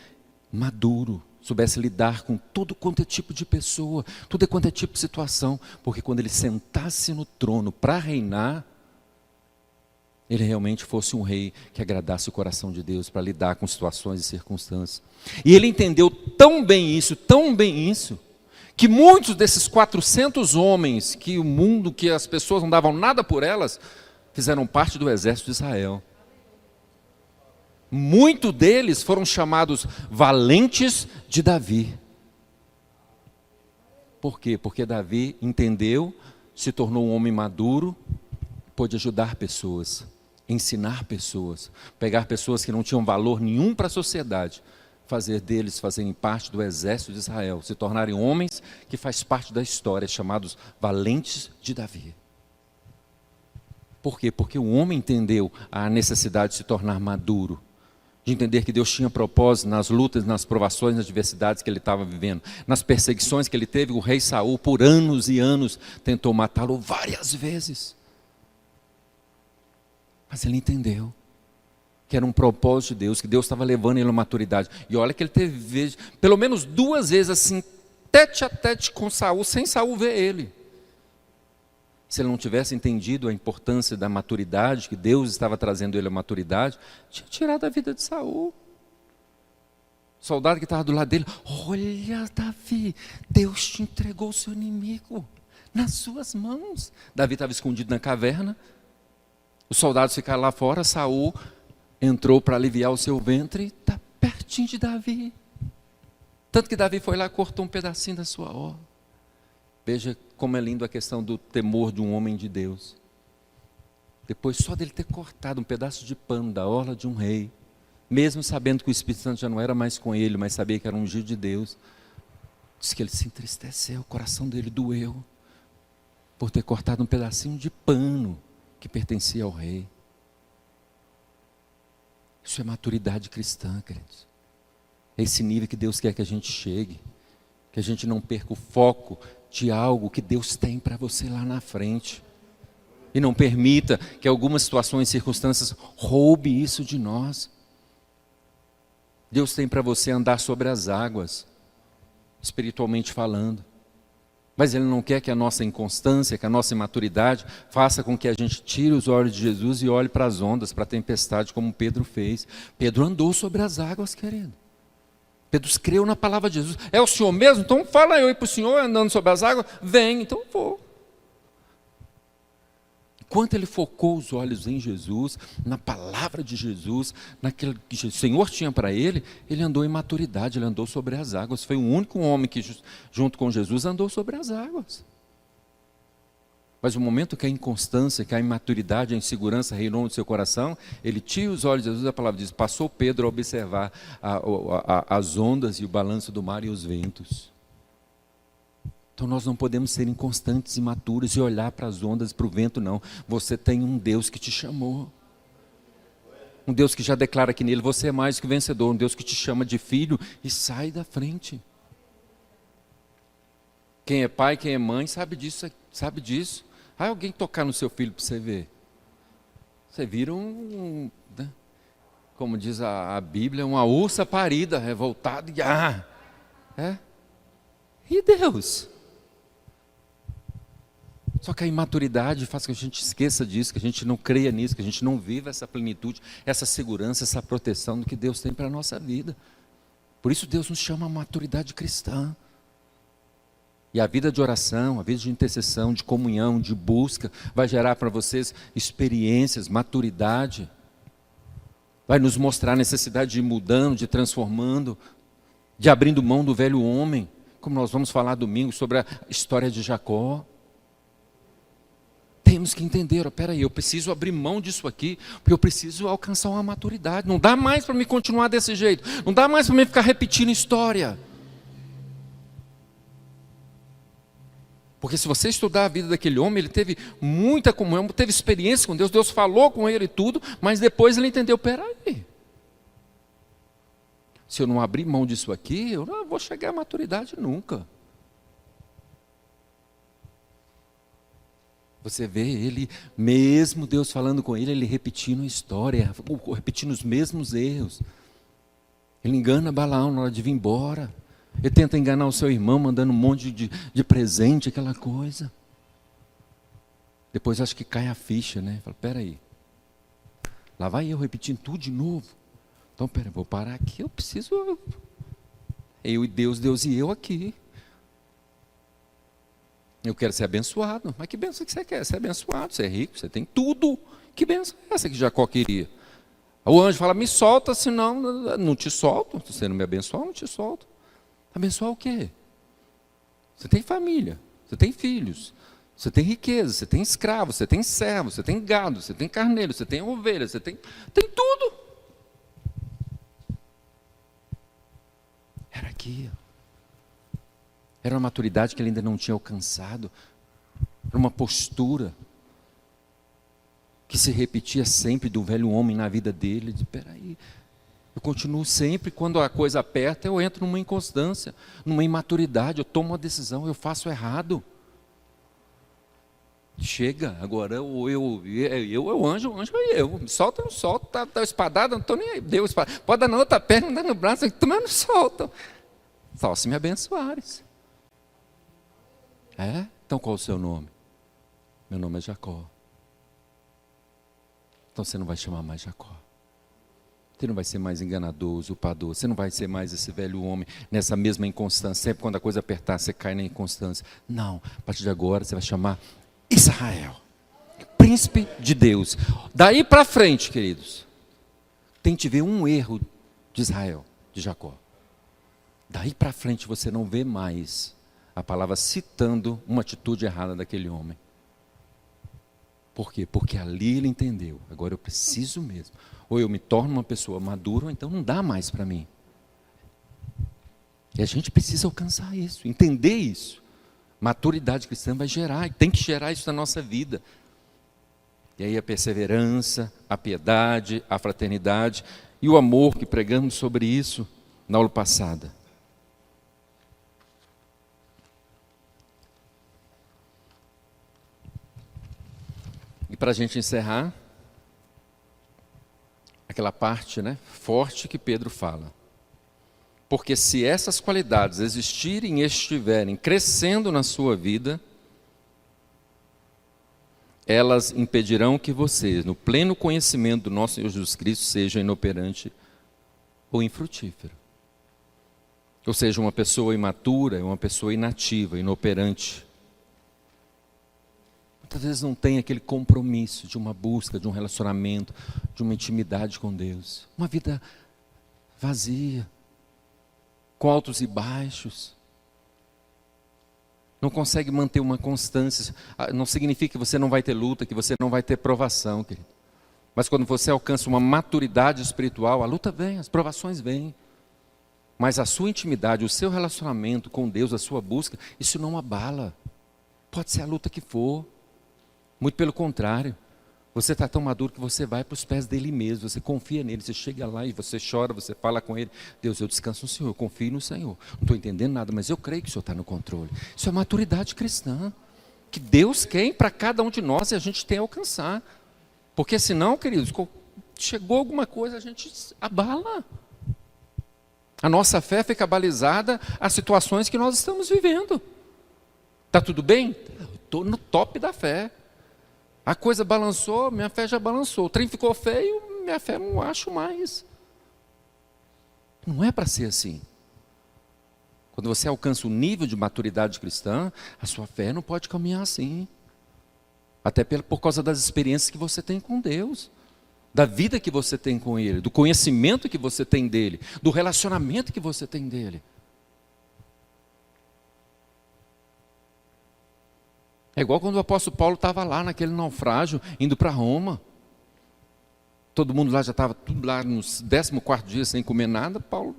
maduro, soubesse lidar com tudo quanto é tipo de pessoa, tudo quanto é tipo de situação, porque quando ele sentasse no trono para reinar, ele realmente fosse um rei que agradasse o coração de Deus para lidar com situações e circunstâncias. E ele entendeu tão bem isso, que muitos desses 400 homens, que o mundo, que as pessoas não davam nada por elas, fizeram parte do exército de Israel. Muitos deles foram chamados valentes de Davi. Por quê? Porque Davi entendeu, se tornou um homem maduro, pôde ajudar pessoas, ensinar pessoas, pegar pessoas que não tinham valor nenhum para a sociedade, fazer deles fazerem parte do exército de Israel, se tornarem homens que faz parte da história, chamados valentes de Davi. Por quê? Porque o homem entendeu a necessidade de se tornar maduro, de entender que Deus tinha propósito nas lutas, nas provações, nas adversidades que ele estava vivendo, nas perseguições que ele teve. O rei Saul, por anos e anos, tentou matá-lo várias vezes. Mas ele entendeu que era um propósito de Deus, que Deus estava levando ele à maturidade. E olha que ele teve pelo menos 2 vezes assim, tete a tete com Saul, sem Saul ver ele. Se ele não tivesse entendido a importância da maturidade, que Deus estava trazendo ele à maturidade, tinha tirado a vida de Saul. O soldado que estava do lado dele, olha Davi, Deus te entregou o seu inimigo nas suas mãos. Davi estava escondido na caverna, os soldados ficaram lá fora, Saul entrou para aliviar o seu ventre, está pertinho de Davi. Tanto que Davi foi lá e cortou um pedacinho da sua orla. Veja como é lindo a questão do temor de um homem de Deus. Depois só dele ter cortado um pedaço de pano da orla de um rei, mesmo sabendo que o Espírito Santo já não era mais com ele, mas sabia que era um ungido de Deus, diz que ele se entristeceu, o coração dele doeu, por ter cortado um pedacinho de pano que pertencia ao rei. Isso é maturidade cristã, queridos. É esse nível que Deus quer que a gente chegue, que a gente não perca o foco de algo que Deus tem para você lá na frente. E não permita que algumas situações e circunstâncias roube isso de nós. Deus tem para você andar sobre as águas, espiritualmente falando. Mas Ele não quer que a nossa inconstância, que a nossa imaturidade faça com que a gente tire os olhos de Jesus e olhe para as ondas, para a tempestade, como Pedro fez. Pedro andou sobre as águas, querido. Pedro creu na palavra de Jesus. É o Senhor mesmo? Então fala eu ir para o Senhor andando sobre as águas. Vem, então vou. Enquanto ele focou os olhos em Jesus, na palavra de Jesus, naquilo que o Senhor tinha para ele, ele andou em maturidade, ele andou sobre as águas. Foi o único homem que, junto com Jesus, andou sobre as águas. Mas o momento que a inconstância, que a imaturidade, a insegurança reinou no seu coração, ele tira os olhos de Jesus, a palavra diz, passou Pedro a observar as ondas e o balanço do mar e os ventos. Então nós não podemos ser inconstantes, imaturos e olhar para as ondas e para o vento, não. Você tem um Deus que te chamou. Um Deus que já declara que nele você é mais que vencedor. Um Deus que te chama de filho e sai da frente. Quem é pai, quem é mãe, sabe disso. Sabe disso. Aí alguém tocar no seu filho para você ver. Você vira né? Como diz a Bíblia, uma ursa parida, revoltada. E Deus? Só que a imaturidade faz que a gente esqueça disso, que a gente não creia nisso, que a gente não viva essa plenitude, essa segurança, essa proteção do que Deus tem para a nossa vida. Por isso Deus nos chama a maturidade cristã. E a vida de oração, a vida de intercessão, de comunhão, de busca, vai gerar para vocês experiências, maturidade. Vai nos mostrar a necessidade de ir mudando, de transformando, de abrindo mão do velho homem, como nós vamos falar domingo sobre a história de Jacó. Temos que entender, peraí, eu preciso abrir mão disso aqui, porque eu preciso alcançar uma maturidade. Não dá mais para me continuar desse jeito, não dá mais para me ficar repetindo história. Porque se você estudar a vida daquele homem, ele teve muita comunhão, teve experiência com Deus, Deus falou com ele e tudo, mas depois ele entendeu, peraí, se eu não abrir mão disso aqui, eu não vou chegar à maturidade nunca. Você vê ele, mesmo Deus falando com ele repetindo a história, repetindo os mesmos erros. Ele engana Balaão na hora de vir embora. Ele tenta enganar o seu irmão, mandando um monte de presente, aquela coisa. Depois acho que cai a ficha, né? Fala, peraí, lá vai eu repetindo tudo de novo. Então, peraí, vou parar aqui, eu preciso... Eu e Deus e eu aqui. Eu quero ser abençoado. Mas que bênção que você quer? Ser abençoado, você é rico, você tem tudo. Que bênção é essa que Jacó queria? O anjo fala, me solta, senão não te solto. Se você não me abençoar, não te solto. Abençoar o quê? Você tem família, você tem filhos, você tem riqueza, você tem escravo, você tem servo, você tem gado, você tem carneiro, você tem ovelha, você tem tudo. Era aqui. Era uma maturidade que ele ainda não tinha alcançado. Era uma postura que se repetia sempre do velho homem na vida dele. De, peraí, eu continuo sempre, quando a coisa aperta, eu entro numa inconstância, numa imaturidade, eu tomo uma decisão, eu faço errado. Chega, agora eu anjo é eu. Solta, não solta, tá espadado, não estou nem aí. Deus, pode dar na outra perna, dar no braço, mas não solta. Só se me abençoares. Então qual é o seu nome? Meu nome é Jacó. Então você não vai chamar mais Jacó. Você não vai ser mais enganador, usurpador. Você não vai ser mais esse velho homem nessa mesma inconstância. Sempre quando a coisa apertar, você cai na inconstância. Não, a partir de agora você vai chamar Israel, príncipe de Deus. Daí para frente, queridos, tente ver um erro de Israel, de Jacó. Daí para frente você não vê mais a palavra citando uma atitude errada daquele homem. Por quê? Porque ali ele entendeu, agora eu preciso mesmo. Ou eu me torno uma pessoa madura, ou então não dá mais para mim. E a gente precisa alcançar isso, entender isso. Maturidade cristã vai gerar, e tem que gerar isso na nossa vida. E aí a perseverança, a piedade, a fraternidade e o amor que pregamos sobre isso na aula passada. E para a gente encerrar, aquela parte, né, forte que Pedro fala. Porque se essas qualidades existirem e estiverem crescendo na sua vida, elas impedirão que você, no pleno conhecimento do nosso Senhor Jesus Cristo, seja inoperante ou infrutífero. Ou seja, uma pessoa imatura, uma pessoa inativa, inoperante. Muitas vezes não tem aquele compromisso de uma busca, de um relacionamento, de uma intimidade com Deus. Uma vida vazia, com altos e baixos. Não consegue manter uma constância. Não significa que você não vai ter luta, que você não vai ter provação, querido. Mas quando você alcança uma maturidade espiritual, a luta vem, as provações vêm. Mas a sua intimidade, o seu relacionamento com Deus, a sua busca, isso não abala. Pode ser a luta que for. Muito pelo contrário, você está tão maduro que você vai para os pés dele mesmo, você confia nele, você chega lá e você chora, você fala com ele, Deus, eu descanso no Senhor, eu confio no Senhor, não estou entendendo nada, mas eu creio que o Senhor está no controle. Isso é maturidade cristã, que Deus quer para cada um de nós e a gente tem a alcançar, porque senão, queridos, chegou alguma coisa, a gente abala. A nossa fé fica balizada às situações que nós estamos vivendo. Está tudo bem? Estou no top da fé. A coisa balançou, minha fé já balançou. O trem ficou feio, minha fé não acho mais. Não é para ser assim. Quando você alcança o nível de maturidade cristã, a sua fé não pode caminhar assim. Até por causa das experiências que você tem com Deus, da vida que você tem com Ele, do conhecimento que você tem dele, do relacionamento que você tem dele. É igual quando o apóstolo Paulo estava lá naquele naufrágio, indo para Roma. Todo mundo lá já estava tudo lá nos 14º dia sem comer nada. Paulo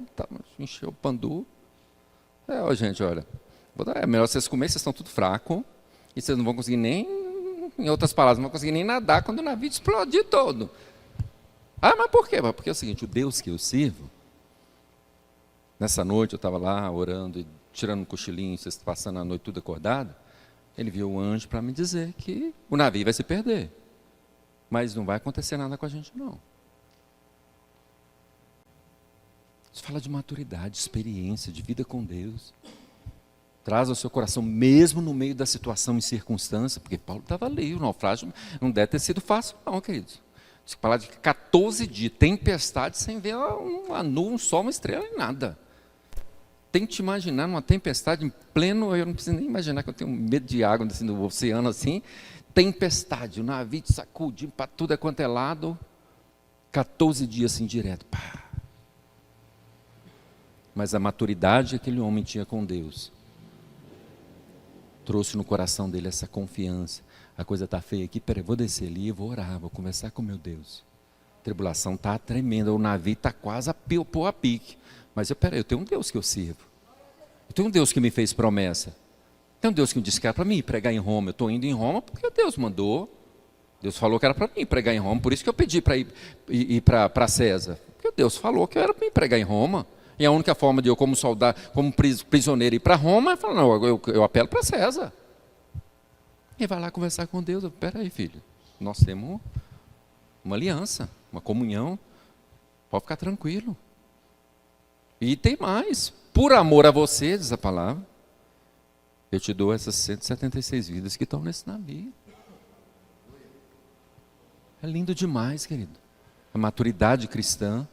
encheu o pandu. Ó, gente, olha, é melhor vocês comerem, vocês estão tudo fracos. E vocês não vão conseguir nem, em outras palavras, não vão conseguir nem nadar quando o navio explodir todo. Ah, mas por quê? Porque é o seguinte, o Deus que eu sirvo, nessa noite eu estava lá orando e tirando um cochilinho, vocês passando a noite tudo acordado, ele viu o anjo para me dizer que o navio vai se perder. Mas não vai acontecer nada com a gente, não. Isso fala de maturidade, experiência, de vida com Deus. Traz ao seu coração, mesmo no meio da situação e circunstância, porque Paulo estava ali, o naufrágio não deve ter sido fácil, não, queridos. Você fala de 14 dias, tempestade, sem ver uma nuvem, um sol, uma estrela, nem nada. Tente imaginar numa tempestade em pleno, eu não preciso nem imaginar que eu tenho medo de água assim, no oceano assim, tempestade, o navio sacudindo para tudo quanto é lado, 14 dias assim direto. Pá. Mas a maturidade que aquele homem tinha com Deus trouxe no coração dele essa confiança. A coisa está feia aqui, peraí, vou descer ali, vou orar, vou conversar com meu Deus. A tribulação está tremenda, o navio está quase a pôr a pique. Mas eu tenho um Deus que eu sirvo. Eu tenho um Deus que me fez promessa. Tem um Deus que me disse que era para mim pregar em Roma. Eu estou indo em Roma porque Deus mandou. Deus falou que era para mim pregar em Roma. Por isso que eu pedi para ir para César. Porque Deus falou que era para mim pregar em Roma. E a única forma de eu, como soldado, como prisioneiro, ir para Roma, é falar, não, eu apelo para César. E vai lá conversar com Deus. Espera aí, filho. Nós temos uma aliança, uma comunhão. Pode ficar tranquilo. E tem mais. Por amor a você, diz a palavra, eu te dou essas 176 vidas que estão nesse navio. É lindo demais, querido. A maturidade cristã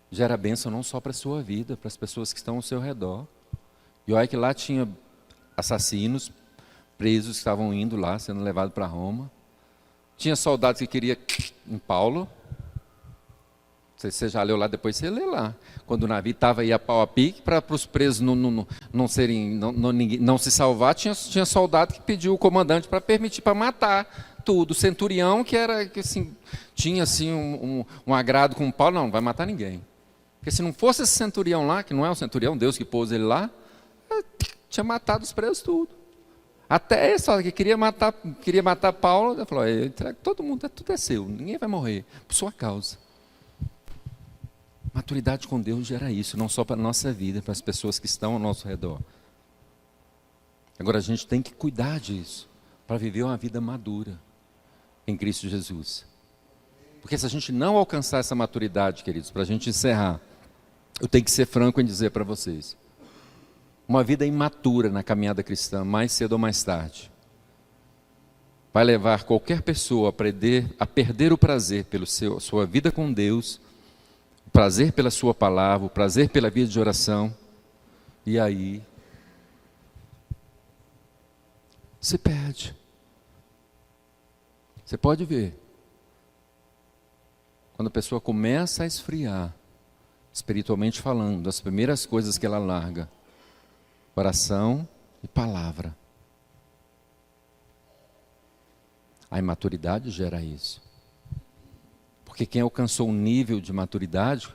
gera bênção não só para a sua vida, para as pessoas que estão ao seu redor. E olha que lá tinha assassinos, presos que estavam indo lá, sendo levados para Roma. Tinha soldados que queriam em Paulo. Você já leu lá, depois você lê lá. Quando o navio estava aí a pau a pique, para os presos não se salvar, tinha soldado que pediu o comandante para permitir, para matar tudo. O centurião, que assim, tinha assim, um agrado com Paulo, não vai matar ninguém. Porque se não fosse esse centurião lá, que não é o centurião, Deus que pôs ele lá, tinha matado os presos tudo. Até esse que queria matar Paulo, ele falou, todo mundo, tudo é seu, ninguém vai morrer, por sua causa. Maturidade com Deus gera isso, não só para a nossa vida, para as pessoas que estão ao nosso redor. Agora a gente tem que cuidar disso, para viver uma vida madura em Cristo Jesus. Porque se a gente não alcançar essa maturidade, queridos, para a gente encerrar, eu tenho que ser franco em dizer para vocês, uma vida imatura na caminhada cristã, mais cedo ou mais tarde, vai levar qualquer pessoa a perder o prazer pela sua vida com Deus, o prazer pela sua palavra, o prazer pela vida de oração, e aí se perde. Você pode ver, quando a pessoa começa a esfriar, espiritualmente falando, as primeiras coisas que ela larga, oração e palavra. A imaturidade gera isso. Porque quem alcançou um nível de maturidade,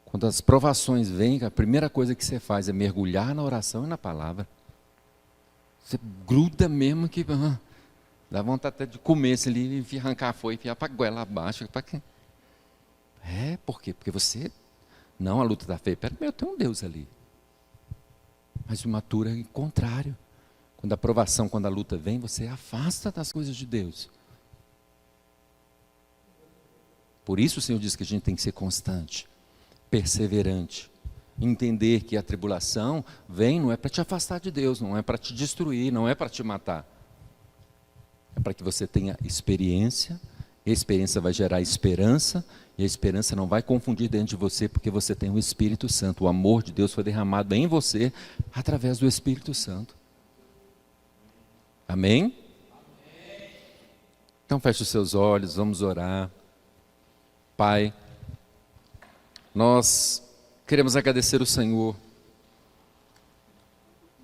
quando as provações vêm, a primeira coisa que você faz é mergulhar na oração e na palavra. Você gruda mesmo que dá vontade até de comer se ali, arrancar a folha e enfiar para a goela abaixo. Por quê? Porque você, não a luta da fé, eu tenho um Deus ali. Mas o maturo é o contrário. Quando a provação, quando a luta vem, você afasta das coisas de Deus. Por isso o Senhor diz que a gente tem que ser constante, perseverante. Entender que a tribulação vem, não é para te afastar de Deus, não é para te destruir, não é para te matar. É para que você tenha experiência, e a experiência vai gerar esperança, e a esperança não vai confundir dentro de você, porque você tem o Espírito Santo. O amor de Deus foi derramado em você, através do Espírito Santo. Amém? Então feche os seus olhos, vamos orar. Pai, nós queremos agradecer o Senhor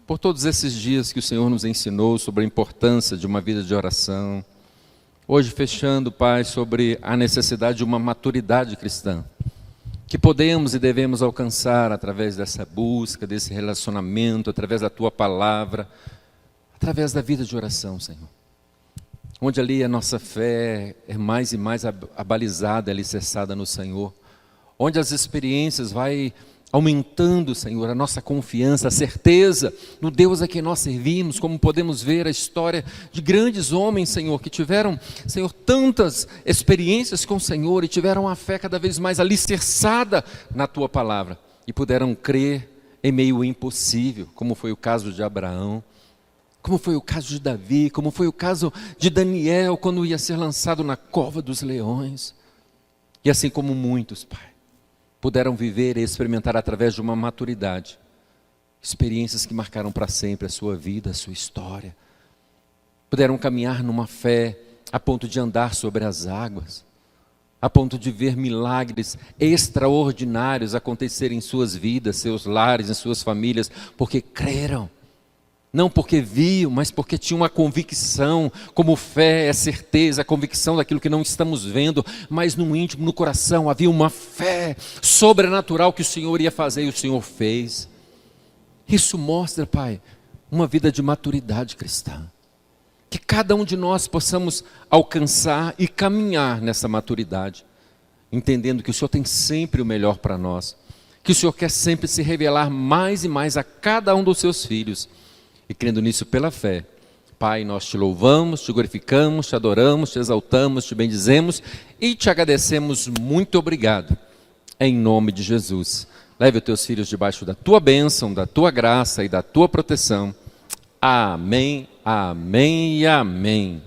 por todos esses dias que o Senhor nos ensinou sobre a importância de uma vida de oração. Hoje, fechando, Pai, sobre a necessidade de uma maturidade cristã, que podemos e devemos alcançar através dessa busca, desse relacionamento, através da Tua palavra, através da vida de oração, Senhor. Onde ali a nossa fé é mais e mais abalizada, alicerçada no Senhor. Onde as experiências vai aumentando, Senhor, a nossa confiança, a certeza no Deus a quem nós servimos, como podemos ver a história de grandes homens, Senhor, que tiveram, Senhor, tantas experiências com o Senhor e tiveram a fé cada vez mais alicerçada na Tua palavra e puderam crer em meio ao impossível, como foi o caso de Abraão, como foi o caso de Davi, como foi o caso de Daniel, quando ia ser lançado na cova dos leões. E assim como muitos, Pai, puderam viver e experimentar através de uma maturidade, experiências que marcaram para sempre a sua vida, a sua história. Puderam caminhar numa fé a ponto de andar sobre as águas, a ponto de ver milagres extraordinários acontecerem em suas vidas, seus lares, em suas famílias, porque creram. Não porque viam, mas porque tinham uma convicção, como fé é certeza, a convicção daquilo que não estamos vendo, mas no íntimo, no coração, havia uma fé sobrenatural que o Senhor ia fazer e o Senhor fez. Isso mostra, Pai, uma vida de maturidade cristã. Que cada um de nós possamos alcançar e caminhar nessa maturidade, entendendo que o Senhor tem sempre o melhor para nós, que o Senhor quer sempre se revelar mais e mais a cada um dos seus filhos. E crendo nisso pela fé, Pai, nós te louvamos, te glorificamos, te adoramos, te exaltamos, te bendizemos e te agradecemos. Muito obrigado, em nome de Jesus. Leve os teus filhos debaixo da tua bênção, da tua graça e da tua proteção. Amém, amém e amém.